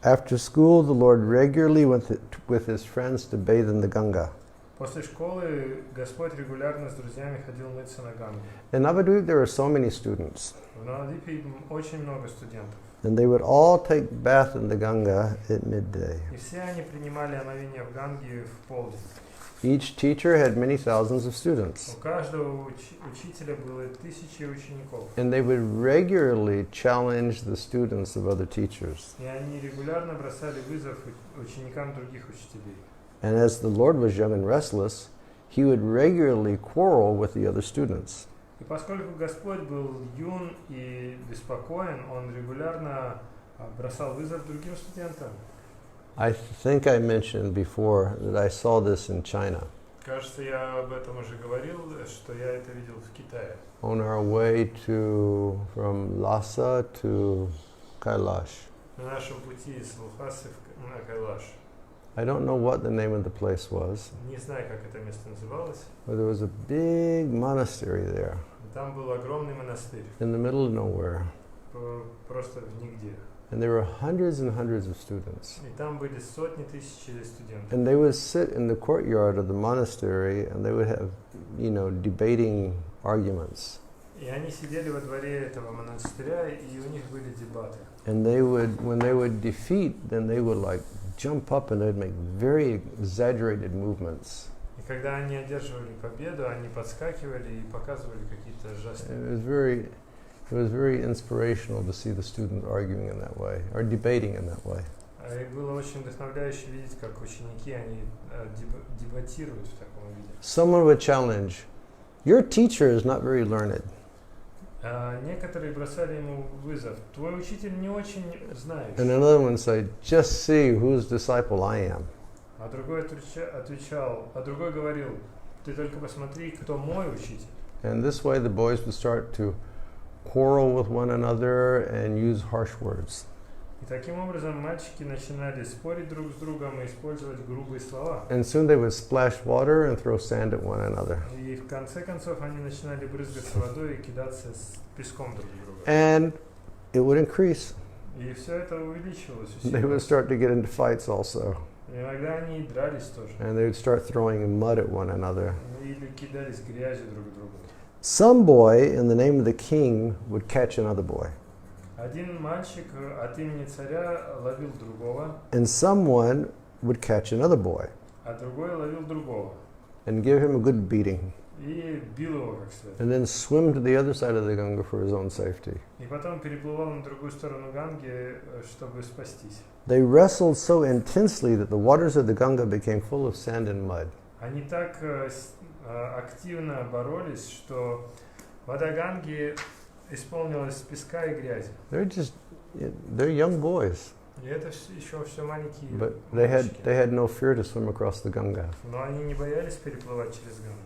After school, the Lord regularly went with his friends to bathe in the Ganga. После школы Господь регулярно с друзьями ходил мыться на Гангу. In Navadvip, there were so many students. В Навадвипе очень много студентов. And they would all take bath in the Ganga at midday. И все они принимали омовение в Ганге в полдень. Each teacher had many thousands of students. У каждого учителя было тысячи учеников. And they would regularly challenge the students of other teachers. И они регулярно бросали вызов ученикам других учителей. And as the Lord was young and restless, he would regularly quarrel with the other students. И поскольку Господь был юн и беспокоен, он регулярно бросал вызов другим студентам. I think I mentioned before that I saw this in China. Кажется, я об этом уже говорил, что я это видел в Китае. On our way from Lhasa to Kailash. На нашем пути из Лхасы на Кайлаш. I don't know what the name of the place was. Не знаю, как это место называлось. But there was a big monastery there. Там был огромный монастырь. In the middle of nowhere. Просто в нигде. And there were hundreds and hundreds of students. И там были сотни тысяч студентов. And they would sit in the courtyard of the monastery and they would have, debating arguments. И они сидели во дворе этого монастыря, и у них были дебаты. And when they would defeat, then they would jump up and they'd make very exaggerated movements. И когда они одерживали победу, они подскакивали и показывали какие-то жесты. It was very inspirational to see the students arguing in that way, or debating in that way. И было очень вдохновляюще видеть, как ученики, они дебатируют в таком виде. Someone would challenge, your teacher is not very learned. Некоторые бросали ему вызов. Твой учитель не очень знающий. And another one said, just see whose disciple I am. А другой отвечал, другой говорил, ты только посмотри, кто мой учитель. And this way the boys would start to quarrel with one another and use harsh words. И таким образом мальчики начинали спорить друг с другом и использовать грубые слова. And soon they would splash water and throw sand at one another. И в конце концов они начинали брызгаться водой и кидаться с песком друг в друга. And it would increase. И все это увеличивалось. They would start to get into fights also. Иногда они и дрались тоже. And they would start throwing mud at one another. Или кидались грязью друг к другу. Some boy, in the name of the king, would catch another boy. Один мальчик от имени царя ловил другого, And someone would catch another boy а другой ловил другого. and give him a good beating. И бил его как следует. And then swim to the other side of the Ganga for his own safety. И потом переплывал на другую сторону Ганги, чтобы спастись. They wrestled so intensely that the waters of the Ganga became full of sand and mud. Они так активно боролись, что вода Ганги исполнилась песка и грязи. They're young boys. И это еще все маленькие But мальчики. they had no fear to swim across the Ganga. Но они не боялись переплывать через Гангу.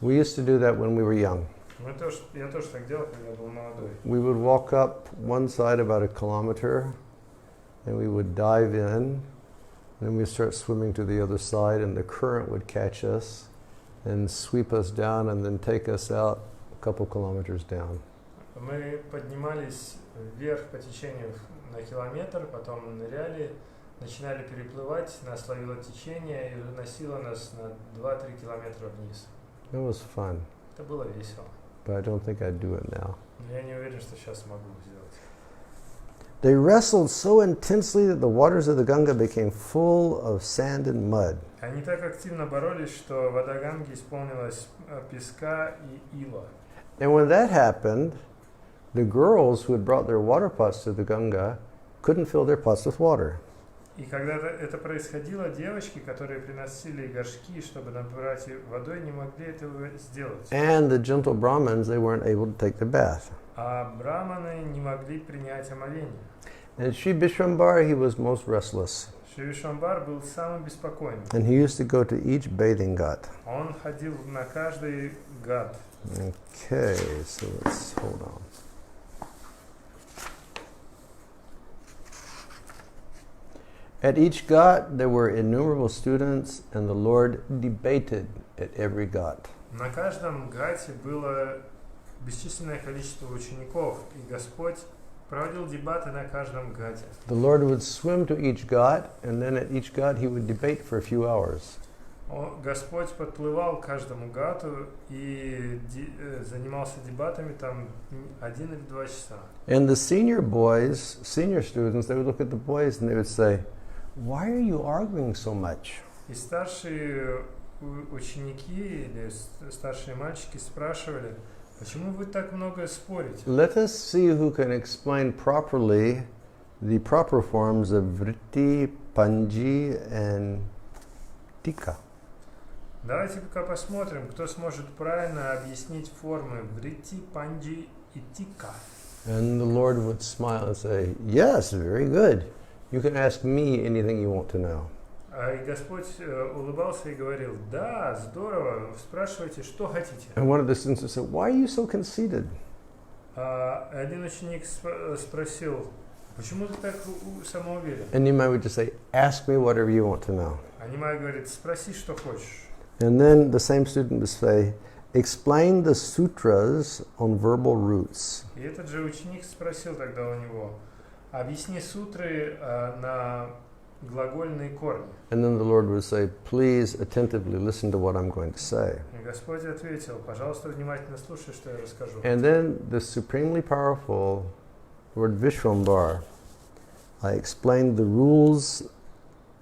We used to do that when we were young. Я тоже так делал, когда был молодой. We would walk up one side about a kilometer, and we would dive in, then we'd start swimming to the other side, and the current would catch us and sweep us down and then take us out a couple kilometers down. Мы поднимались вверх по течению на километр, потом ныряли, начинали переплывать, нас ловило течение и уносило нас на 2-3 километра вниз. It was fun, Это было весело. but I don't think I'd do it now. Но я не уверен, что сейчас смогу сделать. They wrestled so intensely that the waters of the Ganga became full of sand and mud. Они так активно боролись, что вода Ганги исполнилась песка и ила. And when that happened, the girls who had brought their water pots to the Ganga couldn't fill their pots with water. И когда это происходило, девочки, которые приносили горшки, чтобы набрать водой, не могли этого сделать. And the gentle Brahmins, they weren't able to take their bath. А браманы не могли принять омовение. And Sri Vishwambar, he was most restless. Шри Вишвамбар был самым беспокойным. And he used to go to each bathing ghat. Он ходил на каждый гат. Okay, so let's hold on. At each ghat, there were innumerable students, and the Lord debated at every ghat. На каждом гате было бесчисленное количество учеников, и Господь проводил дебаты на каждом гате. The Lord would swim to each ghat, and then at each ghat he would debate for a few hours. Господь подплывал к каждому гату и занимался дебатами там 1 или 2 часа. And the senior boys, senior students, they would look at the boys and they would say, "Why are you arguing so much?" И старшие ученики или старшие мальчики спрашивали, почему вы так много спорите? Let us see who can explain properly the proper forms of vritti, panji, and tika. Давайте пока посмотрим, кто сможет правильно объяснить формы вритти, панджи и тика. And the Lord would smile and say, "Yes, very good. You can ask me anything you want to know." И Господь улыбался и говорил, да, здорово, спрашивайте, что хотите. And one of the students said, "Why are you so conceited?" Один ученик спросил, почему ты так самоуверен? And Nimai would just say, "Ask me whatever you want to know." А Нимай говорит, спроси, что хочешь. And then the same student would say, "Explain the sutras on verbal roots." И этот же ученик спросил тогда у него, объясни сутры на глагольные корни. And then the Lord would say, "Please attentively listen to what I'm going to say." И Господь ответил, пожалуйста, внимательно слушай, что я расскажу. And then the supremely powerful Lord Vishwambar explained the rules,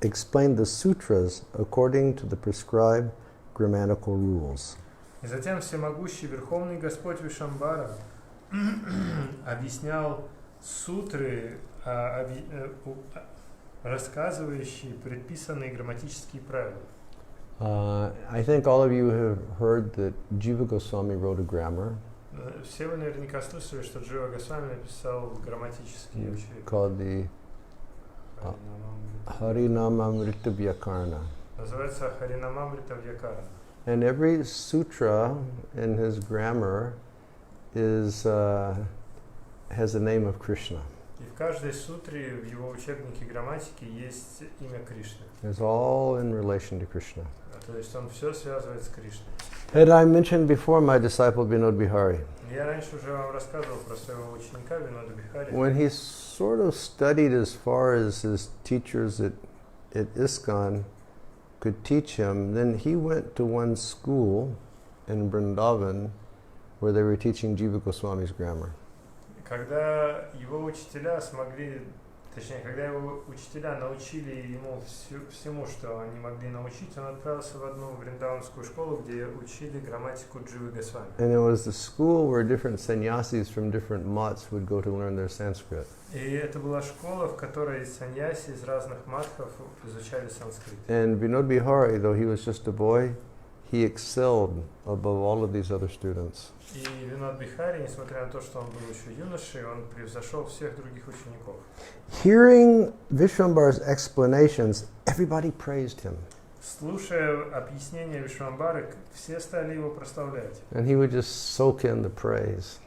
explained the sutras according to the prescribed grammatical rules. И затем всемогущий Верховный Господь Вишвамбара объяснял сутры, рассказывающие предписанные грамматические правила. I think all of you have heard that Jiva Goswami wrote a grammar Все вы наверняка слышали, что Джива Госвами написал грамматические учебники. called the Harinamamrita Vyakarna. Называется Харинамамрита Вьякарана. And every sutra in his grammar is has the name of Krishna. И в каждой сутре в его учебнике грамматики есть имя Кришны. It's all in relation to Krishna. То есть он все связывает с Кришной. Had I mentioned before my disciple Vinod Bihari? Я раньше уже вам рассказывал про своего ученика Винода Бихари. When he sort of studied as far as his teachers at ISKCON could teach him, then he went to one school in Vrindavan where they were teaching Jiva Goswami's grammar. Когда его учителя смогли, точнее, когда его учителя научили ему всему, что они могли научить, он отправился в одну вриндаванскую школу, где учили грамматику Дживы Госвами. And it was the school where different sannyasis from different mats would go to learn their Sanskrit. И это была школа, в которой саньяси из разных матхов изучали санскрит. And Vinod Bihari, though he was just a boy, he excelled above all of these other students. И Винод Бихари, несмотря на то, что он был еще юношей, он превзошел всех других учеников. Hearing Vishwambara's explanations, everybody praised him. Слушая объяснения Вишвамбары, все стали его прославлять. And he would just soak in the praise.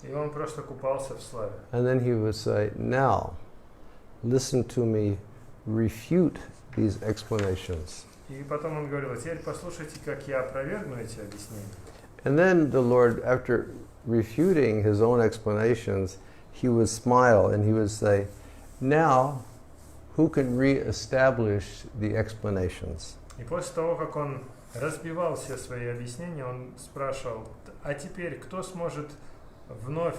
И он просто купался в славе. And then he would say, now, listen to me refute these explanations. И потом он говорил: теперь послушайте, как я опровергну эти объяснения. And then the Lord, after refuting his own explanations, he would smile and he would say, now, who can re-establish the explanations? И после того, как он разбивал все свои объяснения, он спрашивал: а теперь кто сможет вновь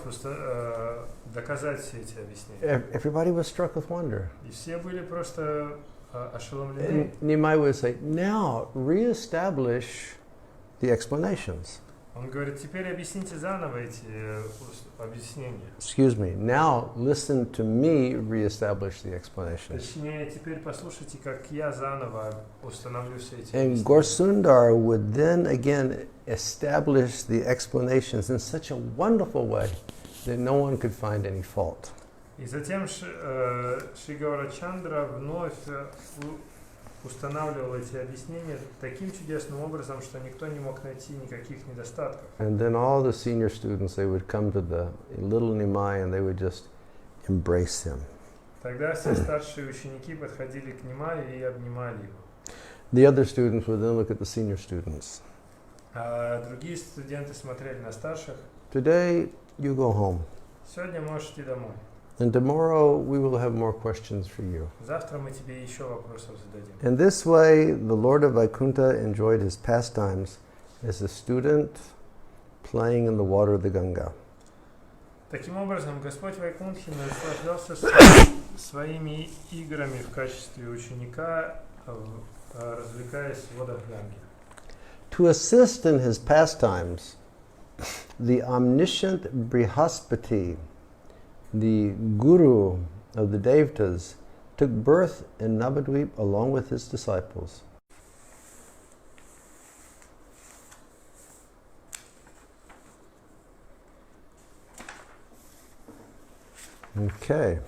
доказать все эти объяснения? Everybody was struck with wonder. И все были просто ошеломлены. And Nimai would say, now, re-establish the explanations. Он говорит: теперь объясните заново эти объяснения. Excuse me. Now listen to me re-establish the explanations. Точнее, теперь послушайте, как я заново установлю все эти And объяснения. Gorsundar would then again establish the explanations in such a wonderful way that no one could find any fault. И затем Шри Гаурачандра вновь устанавливал эти объяснения таким чудесным образом, что никто не мог найти никаких недостатков. And then all the senior students, they would come to the little Nimai and they would just embrace him. Тогда все старшие ученики подходили к Нимаю и обнимали его. The other students would then look at the senior students. А другие студенты смотрели на старших. Today, you go home. Сегодня можешь идти домой. And tomorrow, we will have more questions for you. Завтра мы тебе еще вопросов зададим. In this way, the Lord of Vaikuntha enjoyed his pastimes as a student playing in the water of the Ganga. Таким образом, Господь Вайкунтхи наслаждался своими играми в качестве ученика, развлекаясь в водах Ганги. To assist in his pastimes, the omniscient Brihaspati, the guru of the Devatas, took birth in Navadvip along with his disciples. Okay.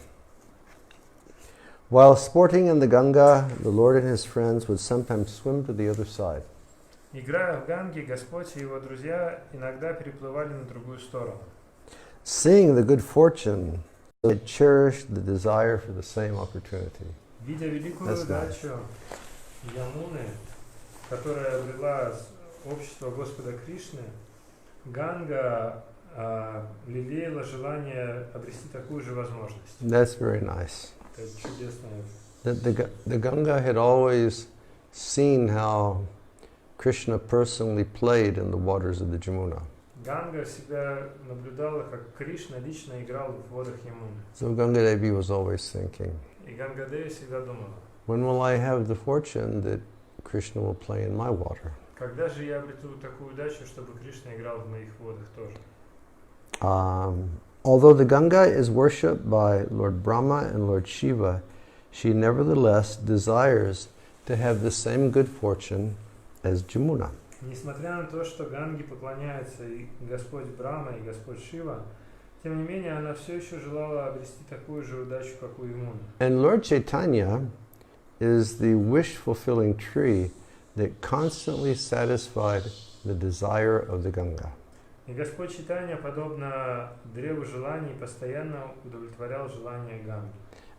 While sporting in the Ganga, the Lord and his friends would sometimes swim to the other side. Играя в Ганге, Господь и его друзья иногда переплывали на другую сторону. Seeing the good fortune, they cherished the desire for the same opportunity. Видя великую удачу Ямуны, которая обрела общество Господа Кришны, Ганга лелеяла желание обрести такую же возможность. That's very nice. Это чудесное. The Ganga had always seen how Krishna personally played in the waters of the Jamuna. Ганга всегда наблюдала, как Кришна лично играл в водах Ямуны. So Ganga Devi was always thinking, И Ганга Деви всегда думала: when will I have the fortune that Krishna will play in my water? когда же я обрету такую удачу, чтобы Кришна играл в моих водах тоже? Although the Ganga is worshipped by Lord Brahma and Lord Shiva, she nevertheless desires to have the same good fortune as Jamuna. Несмотря на то, что Ганге поклоняется и Господь Брахма, и Господь Шива, тем не менее, она все еще желала обрести такую же удачу, как у Ямуны. And Lord Chaitanya is the wish-fulfilling tree that constantly satisfied the desire of the Ganga. И Господь Чайтанья, подобно древу желаний, постоянно удовлетворял желания Ганги.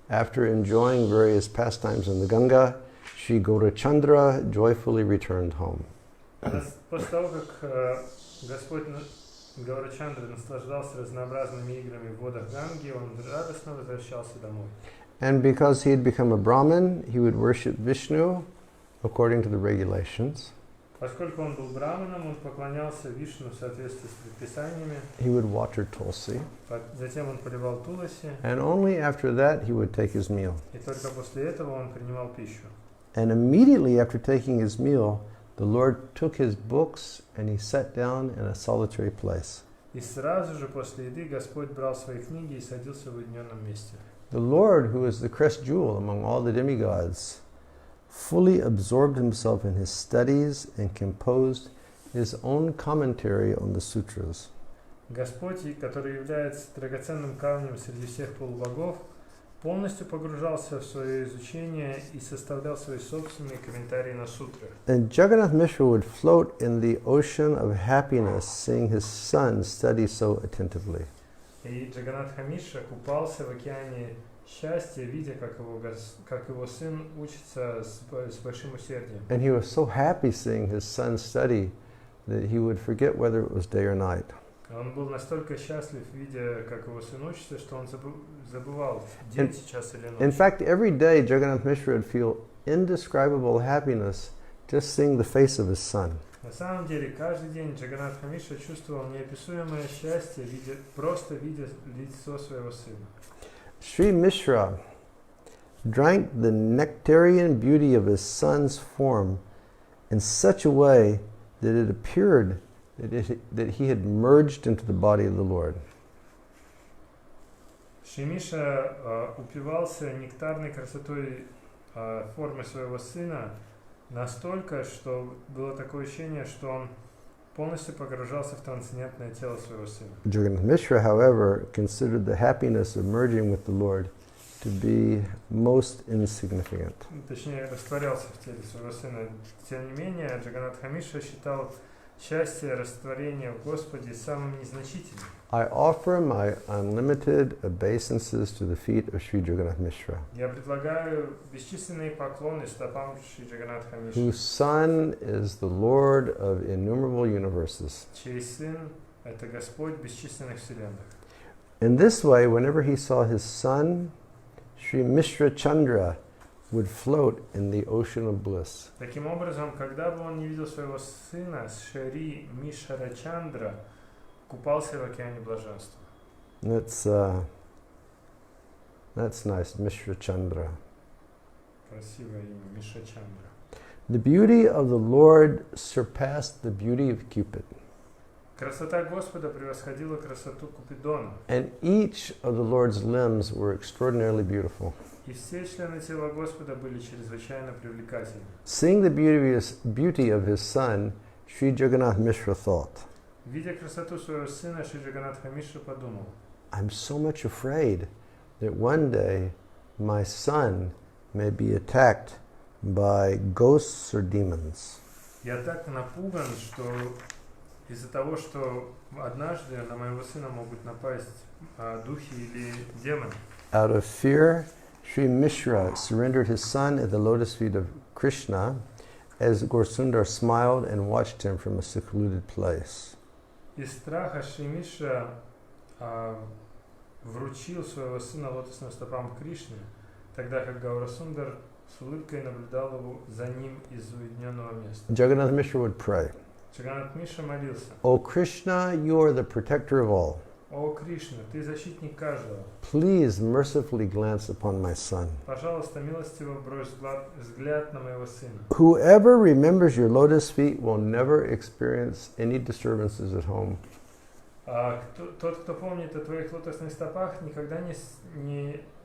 After enjoying various pastimes in the Ganga, Sri Gaurachandra joyfully returned home. После того, как Господь Гаурачандра наслаждался разнообразными играми в водах Ганги, он радостно возвращался домой. And because he had become a Brahmin, he would worship Vishnu according to the regulations. Поскольку он был браманом, он поклонялся Вишну в соответствии с предписаниями. He would water tulsi. Затем он поливал туласи. And only after that he would take his meal. И только после этого он принимал пищу. And immediately after taking his meal, the Lord took his books and he sat down in a solitary place. И сразу же после еды Господь брал свои книги и садился в уединенном месте. The Lord, who is the crest jewel among all the demigods, fully absorbed himself in his studies and composed his own commentary on the sutras. Господь, который является драгоценным камнем среди всех полубогов, полностью погружался в свое изучение и составлял свои собственные комментарии на сутры. And Jagannath Mishra would float in the ocean of happiness, seeing his son study so attentively. И Джаганатха Мишра купался в океане счастья, видя, как его сын учится с большим усердием. And he was so happy seeing his son study that he would forget whether it was day or night. Он был настолько счастлив, видя, как его сын учится, что он забывал, день сейчас или ночь. In fact, every day Jagannath Mishra would feel indescribable happiness just seeing the face of his son. На самом деле, каждый день Джаганатха Мишра чувствовал неописуемое счастье, просто видя лицо своего сына. Sri Mishra drank the nectarian beauty of his son's form in such a way that it appeared that he had merged into the body of the Lord. Шри Миша упивался нектарной красотой формы своего сына настолько, что было такое ощущение, что он полностью погружался в трансцендентное тело своего сына. Jagannath Mishra, however, considered the happiness of merging with the Lord to be most insignificant. Точнее, растворялся в теле своего сына. Тем не менее, Джаганатха Мишра считал счастье растворения в Господе самым незначительным. I offer my unlimited obeisances to the feet of Sri Jagannath Mishra, Я предлагаю бесчисленные поклоны стопам Шри Джаганатха Мишры, whose son is the Lord of innumerable universes. чей сын – это Господь бесчисленных вселенных. In this way, whenever he saw his son, Sri Mishra Chandra would float in the ocean of bliss. Таким образом, когда бы он не видел своего сына, Шри Мишра Чандра купался в океане блаженства. That's nice, Mishra Chandra. Красивое имя, Мишра Чандра. The beauty of the Lord surpassed the beauty of Cupid. Красота Господа превосходила красоту Купидона. And each of the Lord's limbs were extraordinarily beautiful. И все члены тела Господа были чрезвычайно привлекательны. Seeing the beauty of his son, Sri Jagannath Mishra thought, Видя красоту своего сына, Шри Джаганатха Мишра подумал: I'm so much afraid that one day my son may be attacked by ghosts or demons. Я так напуган, что из-за того, что однажды на моего сына могут напасть духи или демоны. Out of fear, Sri Mishra surrendered his son at the lotus feet of Krishna as Gaurasundar smiled and watched him from a secluded place. Из страха Шри Мишра вручил своего сына лотосным стопам Кришны, тогда как Гаурасундар с улыбкой наблюдал его за ним из уединенного места. Jagannath Mishra would pray, Джаганат Мишра молился: O Krishna, you are the protector of all. О Кришна, ты защитник каждого. Please mercifully glance upon my son. Пожалуйста, милостиво брось взгляд на моего сына. Whoever remembers your lotus feet will never experience any disturbances at home. Тот, кто помнит о твоих лотосных стопах, никогда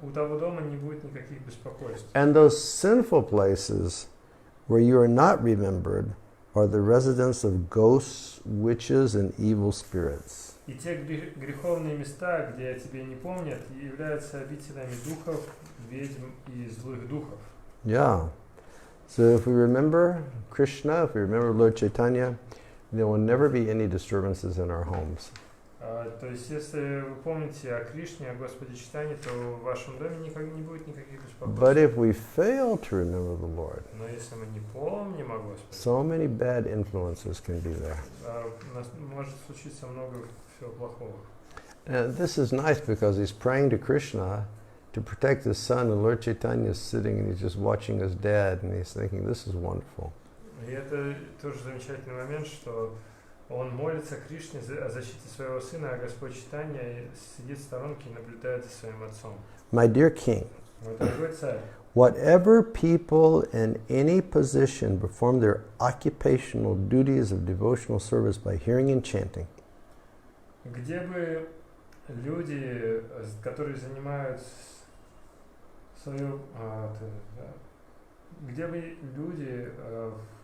у того дома не будет никаких беспокойств. And those sinful places where you are not remembered are the residence of ghosts, witches, and evil spirits. И те греховные места, где о тебе не помнят, являются обителями духов, ведьм и злых духов. Yeah. So if we remember Krishna, if we remember Lord Chaitanya, there will never be any disturbances in our homes. То есть, если вы помните о Кришне, о Господе Чайтанье, то в вашем доме не будет никаких беспокойств. But if we fail to remember the Lord, Но если мы не помним о Господе, so many bad influences can be there. у нас может случиться много всего плохого. And this is nice because he's praying to Krishna to protect his son, and Lord Chaitanya is sitting and he's just watching his dad, and he's thinking, this is wonderful. И это тоже замечательный момент, что он молится Кришне о защите своего сына, а Господь Чайтанья сидит в сторонке и наблюдает за своим отцом. My dear king, Мой дорогой царь, whatever people in any position perform their occupational duties of devotional service by hearing and chanting, где бы люди, которые занимают свою, где бы люди,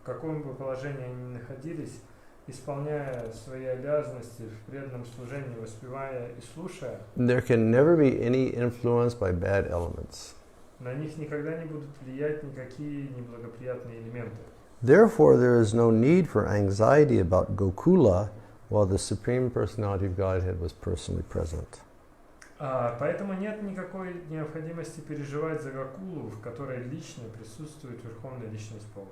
в каком бы положении они ни находились, исполняя свои обязанности в преданном служении, воспевая и слушая, there can never be any influence by bad elements. на них никогда не будут влиять никакие неблагоприятные элементы. Therefore, there is no need for anxiety about Gokula while the Supreme Personality of Godhead was personally present. Поэтому нет никакой необходимости переживать за Гокулу, в которой лично присутствует Верховная Личность Бога.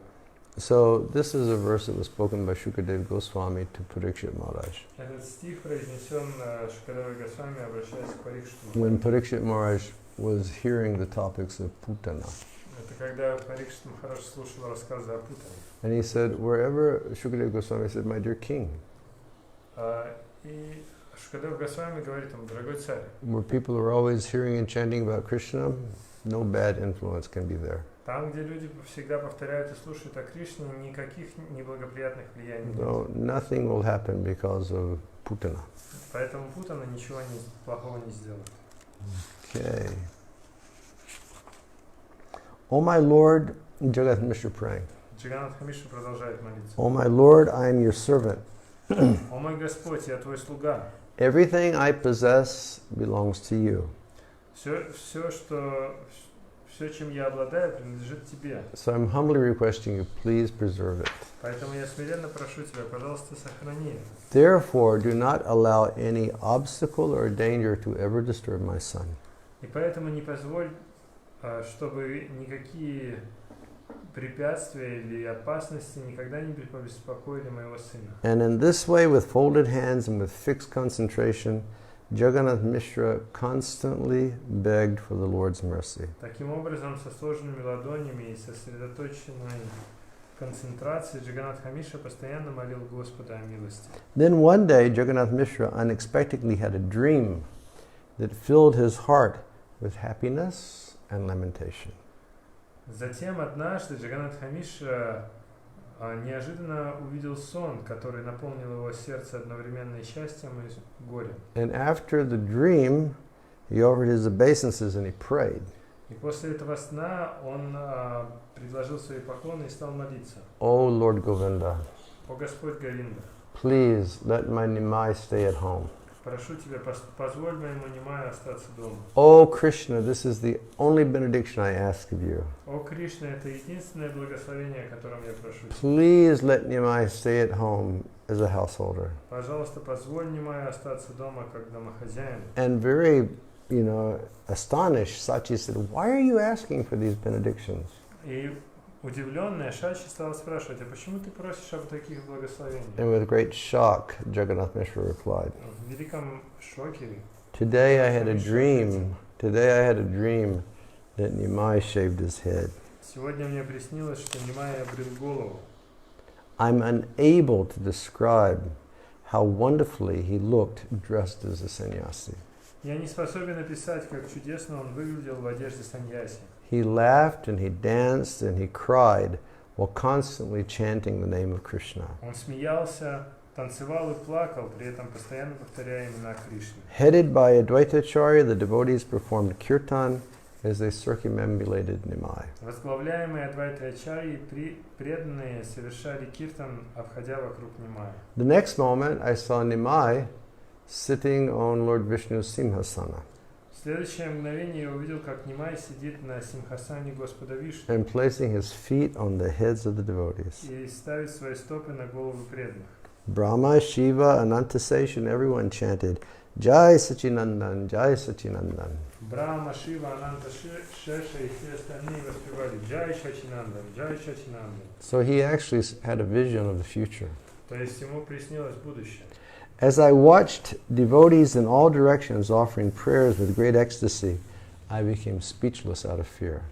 So, this is a verse that was spoken by Shukadeva Goswami to Parikshit Maharaj. Этот стих произнесен Шукадевой Госвами, обращаясь к Парикшиту. When Parikshit Maharaj was hearing the topics of Putana. Это когда Парикшит Махарадж слушал рассказы о Путане. And he said, wherever Shukadeva Goswami said, my dear king, И Шукадев Госвами говорит ему, дорогой царь, where people are always hearing and chanting about Krishna, no bad influence can be there. там, где люди всегда повторяют и слушают о Кришне, никаких неблагоприятных влияний No, нет. nothing will happen because of Putana. Поэтому Путана ничего плохого не сделает. Okay. Oh my Lord, Jagat Mishra praying. Джаганат Хамиша продолжает молиться. Oh my Lord, I am your servant. О мой Господь, я твой слуга. Everything I possess belongs to you. Все, чем я обладаю, принадлежит тебе. So I'm humbly requesting you, please preserve it. Поэтому я смиренно прошу тебя, пожалуйста, сохрани это. Therefore, do not allow any obstacle or danger to ever disturb my son. И поэтому не позволь, чтобы никакие препятствия или опасности никогда не побеспокоили моего сына. And in this way, with folded hands and with fixed concentration, Jagannath Mishra constantly begged for the Lord's mercy. Таким образом, со сложенными ладонями и сосредоточенной концентрацией, Джаганат Хамиша постоянно молил Господа о милости. Then one day, Jagannath Mishra unexpectedly had a dream that filled his heart with happiness and lamentation. Затем однажды Джаганат Хамиша неожиданно увидел сон, который наполнил его сердце одновременно и счастьем, и горем. And after the dream, he offered his obeisances and he prayed. И после этого сна он предложил свои поклоны и стал молиться. Oh Lord Govinda, О Господь Говинда, please let my Nimai stay at home. прошу тебя, позволь моему Нимаю остаться дома. Oh Krishna, this is the only benediction I ask of you. О Кришна, это единственное благословение, о котором я прошу тебя. Please let Nimai stay at home as a householder. Пожалуйста, позволь Нимаю остаться дома как домохозяин. And very, astonished, Sachi said, why are you asking for these benedictions? И удивленная Шачи стала спрашивать, а почему ты просишь об таких благословениях? And with great shock, Jagannath Mishra replied, В великом шоке. Today I had a dream that Nimai shaved his head. Сегодня мне приснилось, что Нимай обрил голову. I'm unable to describe how wonderfully he looked dressed as a sannyasi. Я не способен описать, как чудесно он выглядел в одежде саньяси. He laughed and he danced and he cried while constantly chanting the name of Krishna. Он смеялся, танцевал и плакал, при этом постоянно повторяя имена Кришны. Headed by Advaitacharya, the devotees performed kirtan as they circumambulated Nimai. Возглавляемые Адвайта-ачарьи преданные совершали киртан, обходя вокруг Нимая. The next moment, I saw Nimai sitting on Lord Vishnu's Simhasana. В следующее мгновение я увидел, как Нимай сидит на симхасане Господа Вишну and placing his feet on the heads of the devotees. и ставит свои стопы на головы преданных. Brahma, Shiva, Anantasesh, and everyone chanted, Jai Sachinandan, Jai Sachinandan. Брахма, Шива, Ананта, Шеша и все остальные воспевали Джай Шачинандан, Джай Шачинандан. So he actually had a vision of the future. То есть ему приснилось будущее. As I watched devotees in all directions offering prayers with great ecstasy, I became speechless out of fear.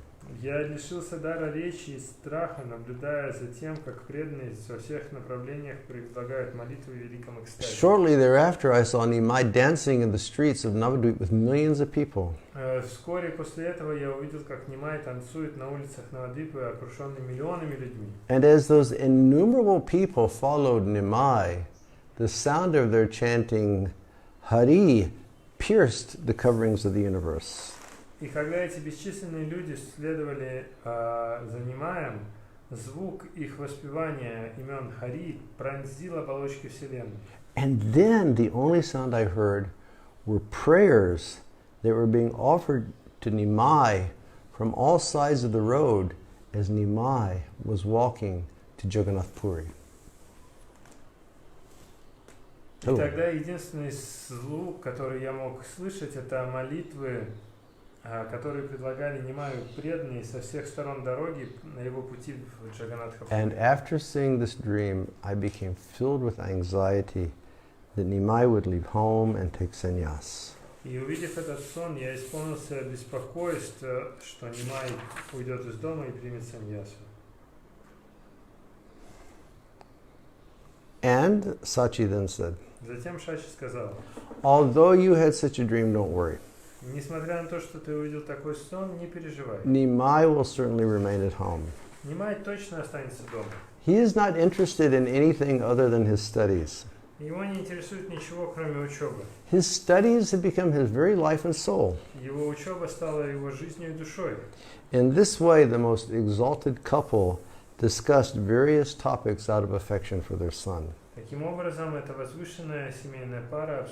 Я лишился дара речи и страха, наблюдая за тем, как преданные во всех направлениях предлагают молитвы в великом экстазе. Shortly thereafter, I saw Nimai dancing in the streets of Navadvip with millions of people. Вскоре после этого я увидел, как Нимай танцует на улицах Навадвипы, окруженный миллионами людьми. And as those innumerable people followed Nimai, the sound of their chanting Hari pierced the coverings of the universe. И когда эти бесчисленные люди следовали за Нимаем, звук их воспевания имен Хари пронзил оболочки Вселенной. And then the only sound I heard were prayers that were being offered to Nimai from all sides of the road as Nimai was walking to Jagannath Puri. И тогда единственный звук, который я мог слышать, это молитвы, которые предлагали Нимаю преданные со всех сторон дороги на его пути в Джаганнатхапури. And after seeing this dream, I became filled with anxiety that Nimai would leave home and take sannyas. И увидев этот сон, я исполнился беспокойства, что Нимай уйдет из дома и примет саньясу. And Sachi then said, Затем Шачи сказал: although you had such a dream, don't worry. несмотря на то, что ты увидел такой сон, не переживай. Nimai will certainly remain at home. Нимай точно останется дома. He is not interested in anything other than his studies. Его не интересует ничего, кроме учебы. His studies have become his very life and soul. Его учеба стала его жизнью и душой. In this way, the most exalted couple discussed various topics out of affection for their son. Таким образом, эта возвышенная семейная пара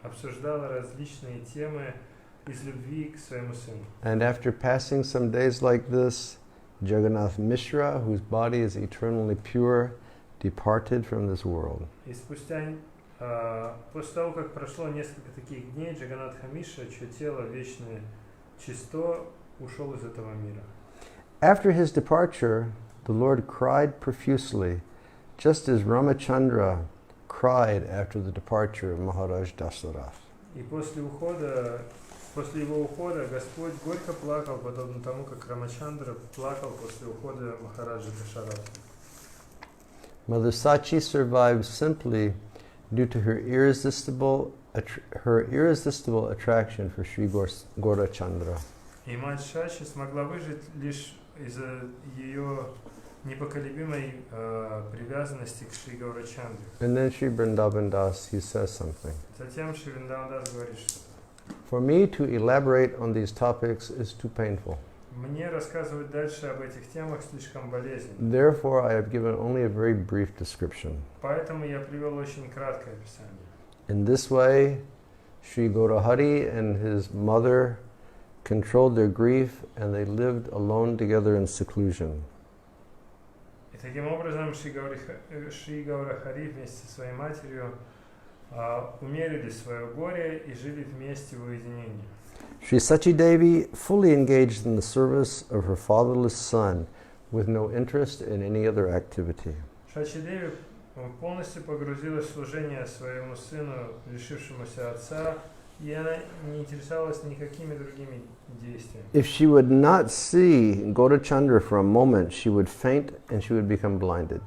обсуждала различные темы из любви к своему сыну. And after passing some days like this, Jagannath Mishra, whose body is eternally pure, departed from this world. И спустя, после того, как прошло несколько таких дней, Джаганнатха Мишра, чье тело вечное чисто, ушел из этого мира. After his departure, the Lord cried profusely, just as Ramachandra cried after the departure of Maharaj Dasarath. И после его ухода Господь горько плакал, подобно тому, как Рамачандра плакал после ухода Махараджа Дашаратха. Mother Sachi survived simply due to her irresistible attraction for Sri Gaurachandra. И мать Шачи смогла выжить лишь из-за ее непоколебимой привязанности к Шри Гаурачандре. And then Sri Vrindavan Das, he says something. Затем Шри Вриндаван Дас говорит что-то. For me to elaborate on these topics is too painful. Мне рассказывать дальше об этих темах слишком болезненно. Therefore, I have given only a very brief description. Поэтому я привел очень краткое описание. In this way, Sri Gaurahari and his mother controlled their grief and they lived alone together in seclusion. И таким образом Шри Гаурахари вместе со своей матерью умерили свое горе и жили вместе в уединении. Sri Sachi Devi fully engaged in the service of her fatherless son with no interest in any other activity. Шачи Деви полностью погрузилась в служение своему сыну, лишившемуся отца, и она не интересовалась никакими другими действиями. If she would not see Gaurachandra for a moment, she would faint and she would become blinded.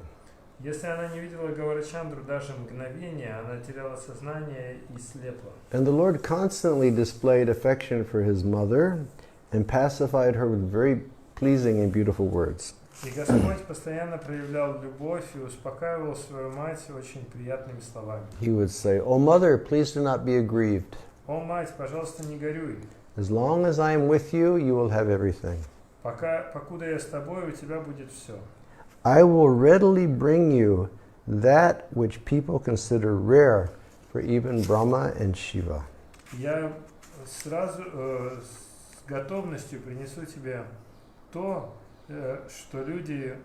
Если она не видела Гаурачандру даже мгновение, она теряла сознание и слепла. And the Lord constantly displayed affection for his mother and pacified her with very pleasing and beautiful words. И Господь постоянно проявлял любовь и успокаивал свою мать очень приятными словами. He would say, "O mother, please do not be aggrieved. О, мать, пожалуйста, не горюй. As long as I am with you, you will have everything. Покуда я с тобой, у тебя будет все. I will readily bring you that which people consider rare for even Brahma and Shiva." Я сразу с готовностью принесу тебе то, что люди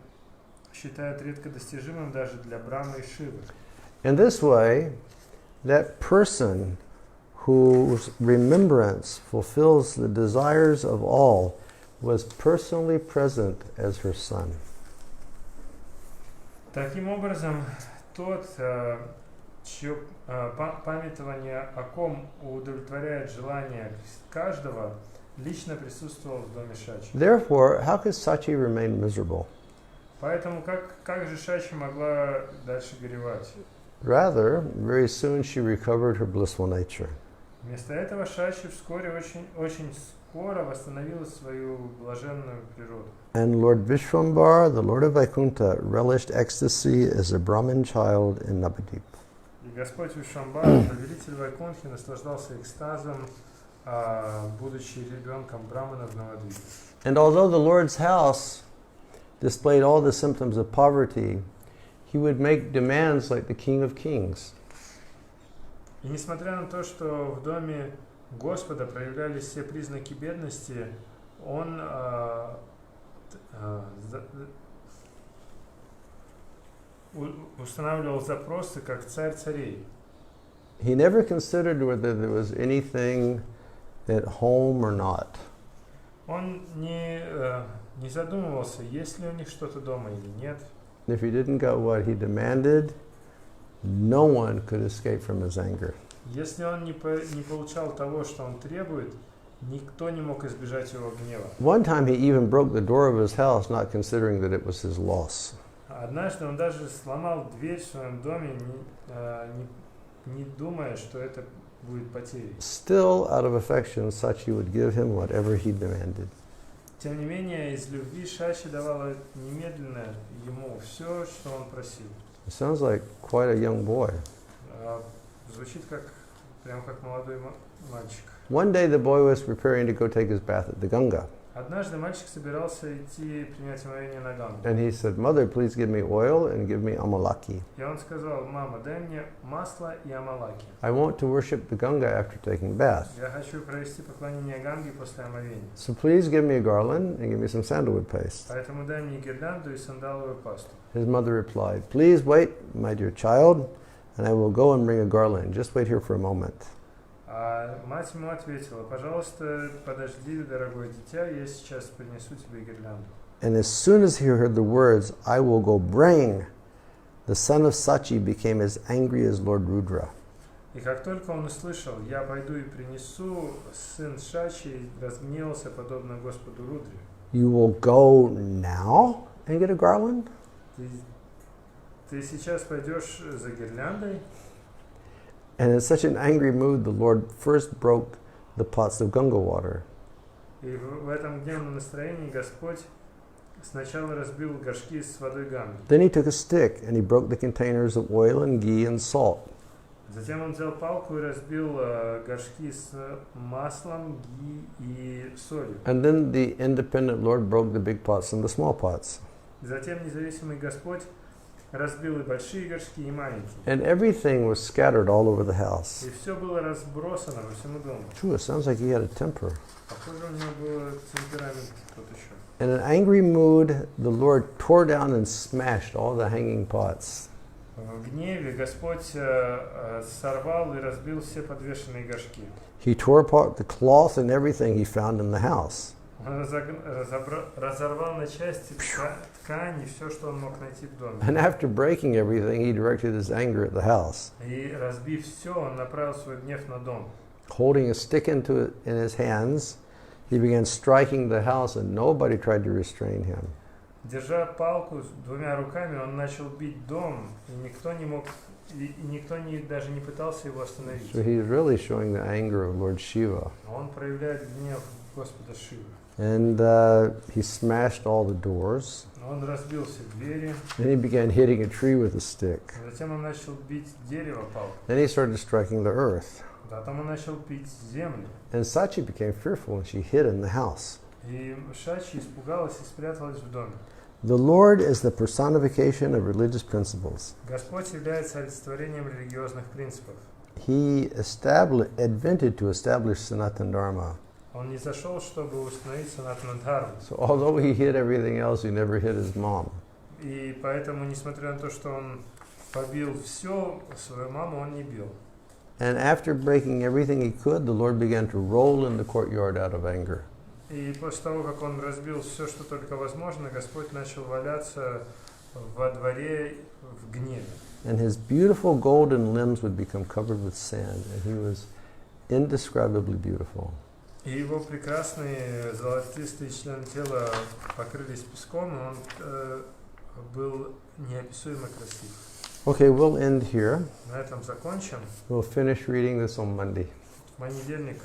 считают редко достижимым даже для Брамы и Шивы. In this way, that person whose remembrance fulfills the desires of all was personally present as her son. Таким образом, тот, чье памятование о ком удовлетворяет желание каждого, лично присутствовал в доме Шачи. Therefore, how could Sachi remain miserable? Поэтому как же Шачи могла дальше горевать? Rather, very soon she recovered her blissful nature. Вместо этого Шачи вскоре, очень скоро восстановила свою блаженную природу. And Lord Vishwambar, the Lord of Vaikuntha, relished ecstasy as a Brahmin child in Navadip. И Господь Вишвамбар, повелитель Вайкунтхи, наслаждался экстазом, будучи ребенком Брамана в Навадвипе. And although the Lord's house displayed all the symptoms of poverty, he would make demands like the King of Kings. И несмотря на то, что в доме Господа проявлялись все признаки бедности, он устанавливал запросы как царь царей. He never considered whether there was anything at home or not. Он не задумывался, есть ли у них что-то дома или нет. If he didn't get what he demanded, no one could escape from his anger. Если он не получал того, что он требует, никто не мог избежать его гнева. One time he even broke the door of his house, not considering that it was his loss. Однажды он даже сломал дверь в своем доме, не думая, что это будет потерей. Still, out of affection, Sachi would give him whatever he demanded. Тем не менее, из любви Шачи давала немедленно ему все, что он просил. It sounds like quite a young boy. Звучит прям как молодой мальчик. One day the boy was preparing to go take his bath at the Ganga. Однажды мальчик собирался идти принять омовение на Гангу. And he said, "Mother, please give me oil and give me amalaki. И он сказал: мама, дай мне масло и амалаки. I want to worship the Ganga after taking bath. Я хочу провести поклонение Ганге после омовения. So please give me a garland and give me some sandalwood paste." Поэтому дай мне гирлянду и сандаловую пасту. His mother replied, "Please wait, my dear child, and I will go and bring a garland. Just wait here for a moment." А мать ему ответила: пожалуйста, подожди, дорогое дитя, я сейчас принесу тебе гирлянду. And as soon as he heard the words, "I will go bring," the son of Sachi became as angry as Lord Rudra. И как только он услышал: я пойду и принесу, сын Шачи разгневался, подобно Господу Рудре. You will go now and get a garland? Ты сейчас пойдешь за гирляндой? And in such an angry mood, the Lord first broke the pots of Ganga water. И в этом гневном настроении Господь сначала разбил горшки с водой Ганги. Then he took a stick and he broke the containers of oil and ghee and salt. Затем он взял палку и разбил горшки с маслом, ги и солью. And then the independent Lord broke the big pots and the small pots. Затем независимый Господь разбил и большие горшки, и маленькие. And everything was scattered all over the house. И все было разбросано по всему дому. True, it sounds like he had a temper. Похоже, у него был темперамент тот еще. In an angry mood, the Lord tore down and smashed all the hanging pots. В гневе Господь сорвал и разбил все подвешенные горшки. He tore apart the cloth and everything he found in the house. Он разорвал на части ткань и все, что он мог найти в доме. And after breaking everything, he directed his anger at the house. И разбив все, он направил свой гнев на дом. Holding a stick in his hands, he began striking the house, and nobody tried to restrain him. Держа палку двумя руками, он начал бить дом, и никто даже не пытался его остановить. So he's really showing the anger of Lord Shiva. Он проявляет гнев Господа Шивы. And he smashed all the doors. Он разбил все двери. Then he began hitting a tree with a stick. Затем он начал бить дерево палкой. Then he started striking the earth. Потом он начал бить землю. And Sachi became fearful and she hid in the house. И Шачи испугалась и спряталась в доме. The Lord is the personification of religious principles. Господь является олицетворением религиозных принципов. he invented to establish Sanatana Dharma. Он не зашел, чтобы установить санатана дхарму. So although he hit everything else, he never hit his mom. И поэтому, несмотря на то, что он побил все, свою маму он не бил. And after breaking everything he could, the Lord began to roll in the courtyard out of anger. И после того, как он разбил все, что только возможно, Господь начал валяться во дворе в гневе. And his beautiful golden limbs would become covered with sand, and he was indescribably beautiful. И его прекрасные золотистые члены тела покрылись песком, и он был неописуемо красив. Okay, we'll end here. На этом закончим. We'll finish reading this on Monday. В понедельник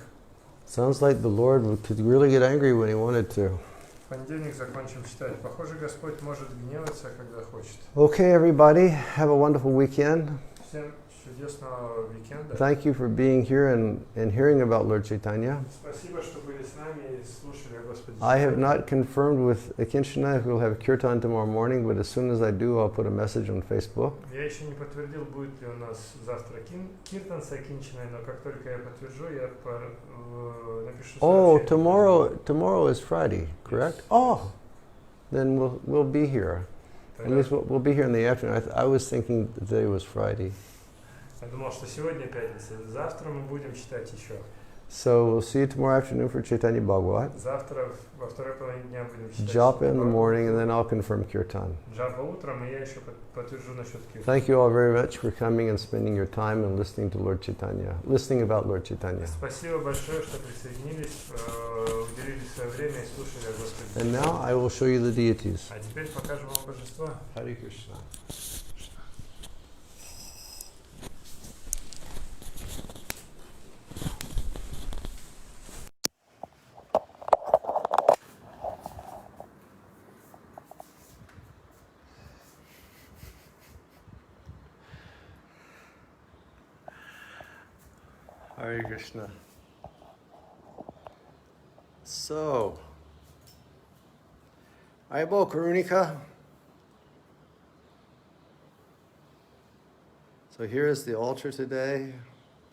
Sounds like the Lord could really get angry when he wanted to. В понедельник закончим читать. Похоже, Господь может гневаться, когда хочет. Okay, everybody, have a wonderful weekend. Всем чудесного уикенда. Thank you for being here and hearing about Lord Chaitanya. Спасибо, что были с нами и слушали о Господе. I have not confirmed with Akinshana if we'll have kirtan tomorrow morning, but as soon as I do, I'll put a message on Facebook. Я еще не подтвердил, будет ли у нас завтра киртан с Акинчиной, но как только я подтвержу, я напишу Oh, сообщение. tomorrow is Friday, correct? Yes. Oh, then we'll be here. At least we'll be here in the afternoon. I was thinking the day was Friday. Я думал, что сегодня пятница. Завтра мы будем читать еще. So we'll see you tomorrow afternoon for Chaitanya Bhagavata. Завтра во второй половине дня будем читать. Japa in the morning, and then I'll confirm kirtan. Джапа утром, и я еще подтвержу насчет киртана. Thank you all very much for coming and spending your time and listening to Lord Chaitanya, listening about Lord Chaitanya. Спасибо большое, что присоединились, уделили свое время и слушали о Господе. And now I will show you the deities. А теперь покажем вам божества. Hare Krishna. Hare Krishna. So, Aibo Karunika. So here is the altar today.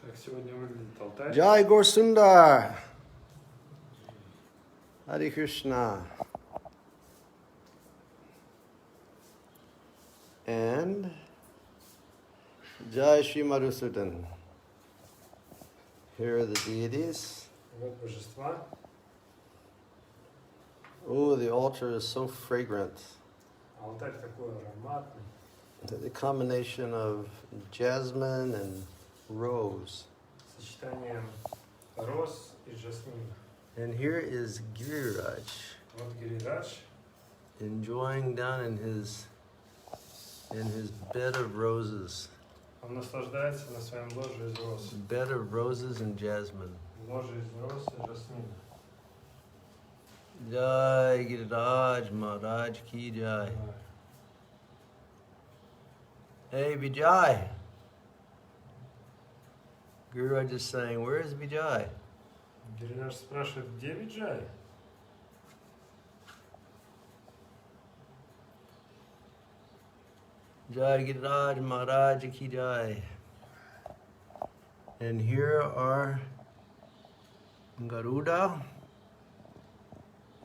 Так, сегодня выглядит алтарь. Jai Gaur Sundar. Hare Krishna. And Jai Shri Madhusudan. Here are the deities. Вот божества. Oh, the altar is so fragrant. Алтарь такой ароматный. The combination of jasmine and rose. Сочетанием роз и жасмина. And here is Giriraj Вот Гирирадж enjoying down in his bed of roses. Он наслаждается на своем ложе из роз. Bed of roses and jasmine. Ложе из роз и жасмина. Jai Giriraj Maharaj ki jai. Hey Vijay. Giriraj is saying, where is Vijay? Гирирадж спрашивает, где Виджай? Jai Giriraj Maharaj ki jai. And here are Garuda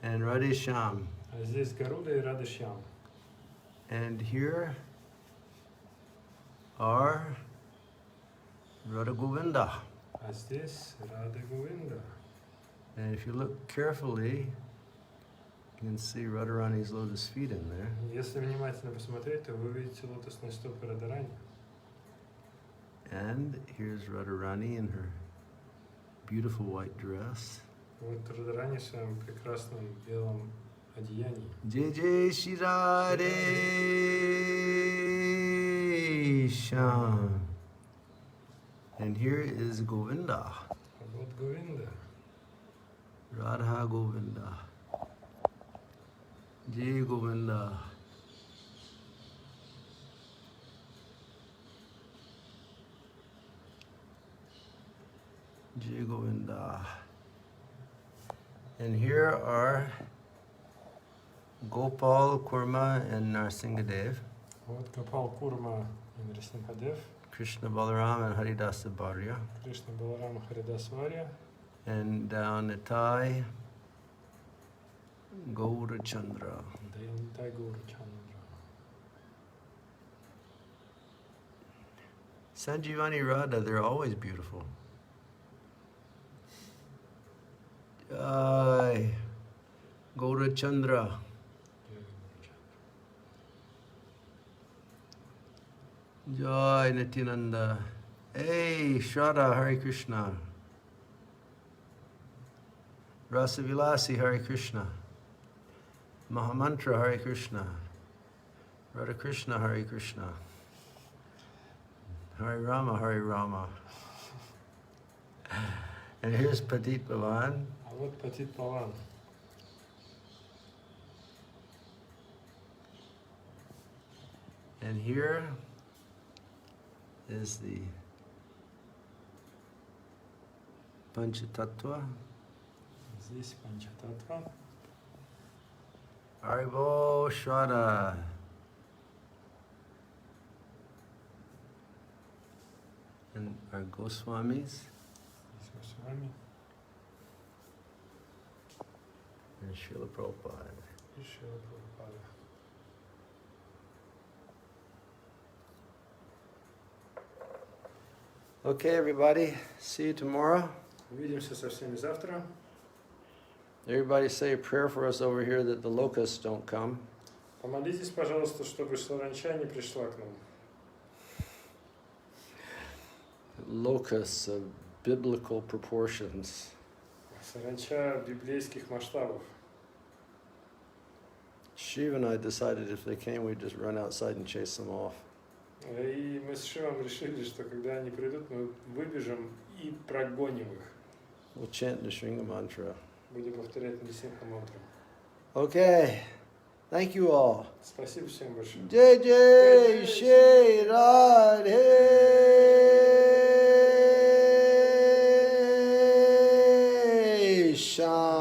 and Radhesham. А здесь Гаруда и Радышьям. And here are Radha Govinda. А здесь Рада Говинда. And if you look carefully, you can see Radharani's lotus feet in there. Если внимательно посмотреть, то вы увидите лотосные стопы Радарани. And here's Radharani in her beautiful white dress. Вот Радарани в своем прекрасном белом одеянии. Jai Jai Shri Radhe Shyam. And here is Govinda, А вот Говинда. Radha Govinda. Jai Govinda. Jai Govinda. And here are Gopal, Kurma, and Narsingadev. Вот Гопал Курма и Нарисимхадев. Krishna Balaram and Haridasa Bharya. Кришна Баларама Харидасварья. And down the Thai, Gaura Chandra. Dayantai Gaura Chandra. Sanjivani Radha, they're always beautiful. Jai Gaura Chandra. Jai Nityananda. Hey, Shraddha, Hare Krishna. Rasavilasi, Hare Krishna. Mahamantra, Hare Krishna. Radha Krishna, Hare Krishna. Hare Rama, Hare Rama. And here's Patit Pavan. А вот Патит Паван. And here is the Panchatattva. Здесь Панчататва. Haribo Shraddha. And our Goswamis Здесь мы с вами. and Srila Prabhupada. И Шрила Прабхупада. Okay, everybody. See you tomorrow. Увидимся со всеми завтра. Everybody say a prayer for us over here that the locusts don't come. Помолитесь, пожалуйста, чтобы саранча не пришла к нам. Locusts of biblical proportions. Саранча библейских масштабов. Shiva and I decided if they came, we'd just run outside and chase them off. И мы с Шивом решили, что когда они придут, мы выбежим и прогоним их. We'll chant the Shringa mantra. Будем повторять Нрисимха мантру. Okay. Thank you all. Спасибо всем большое. Jai Jai Shri Radhe Shyam.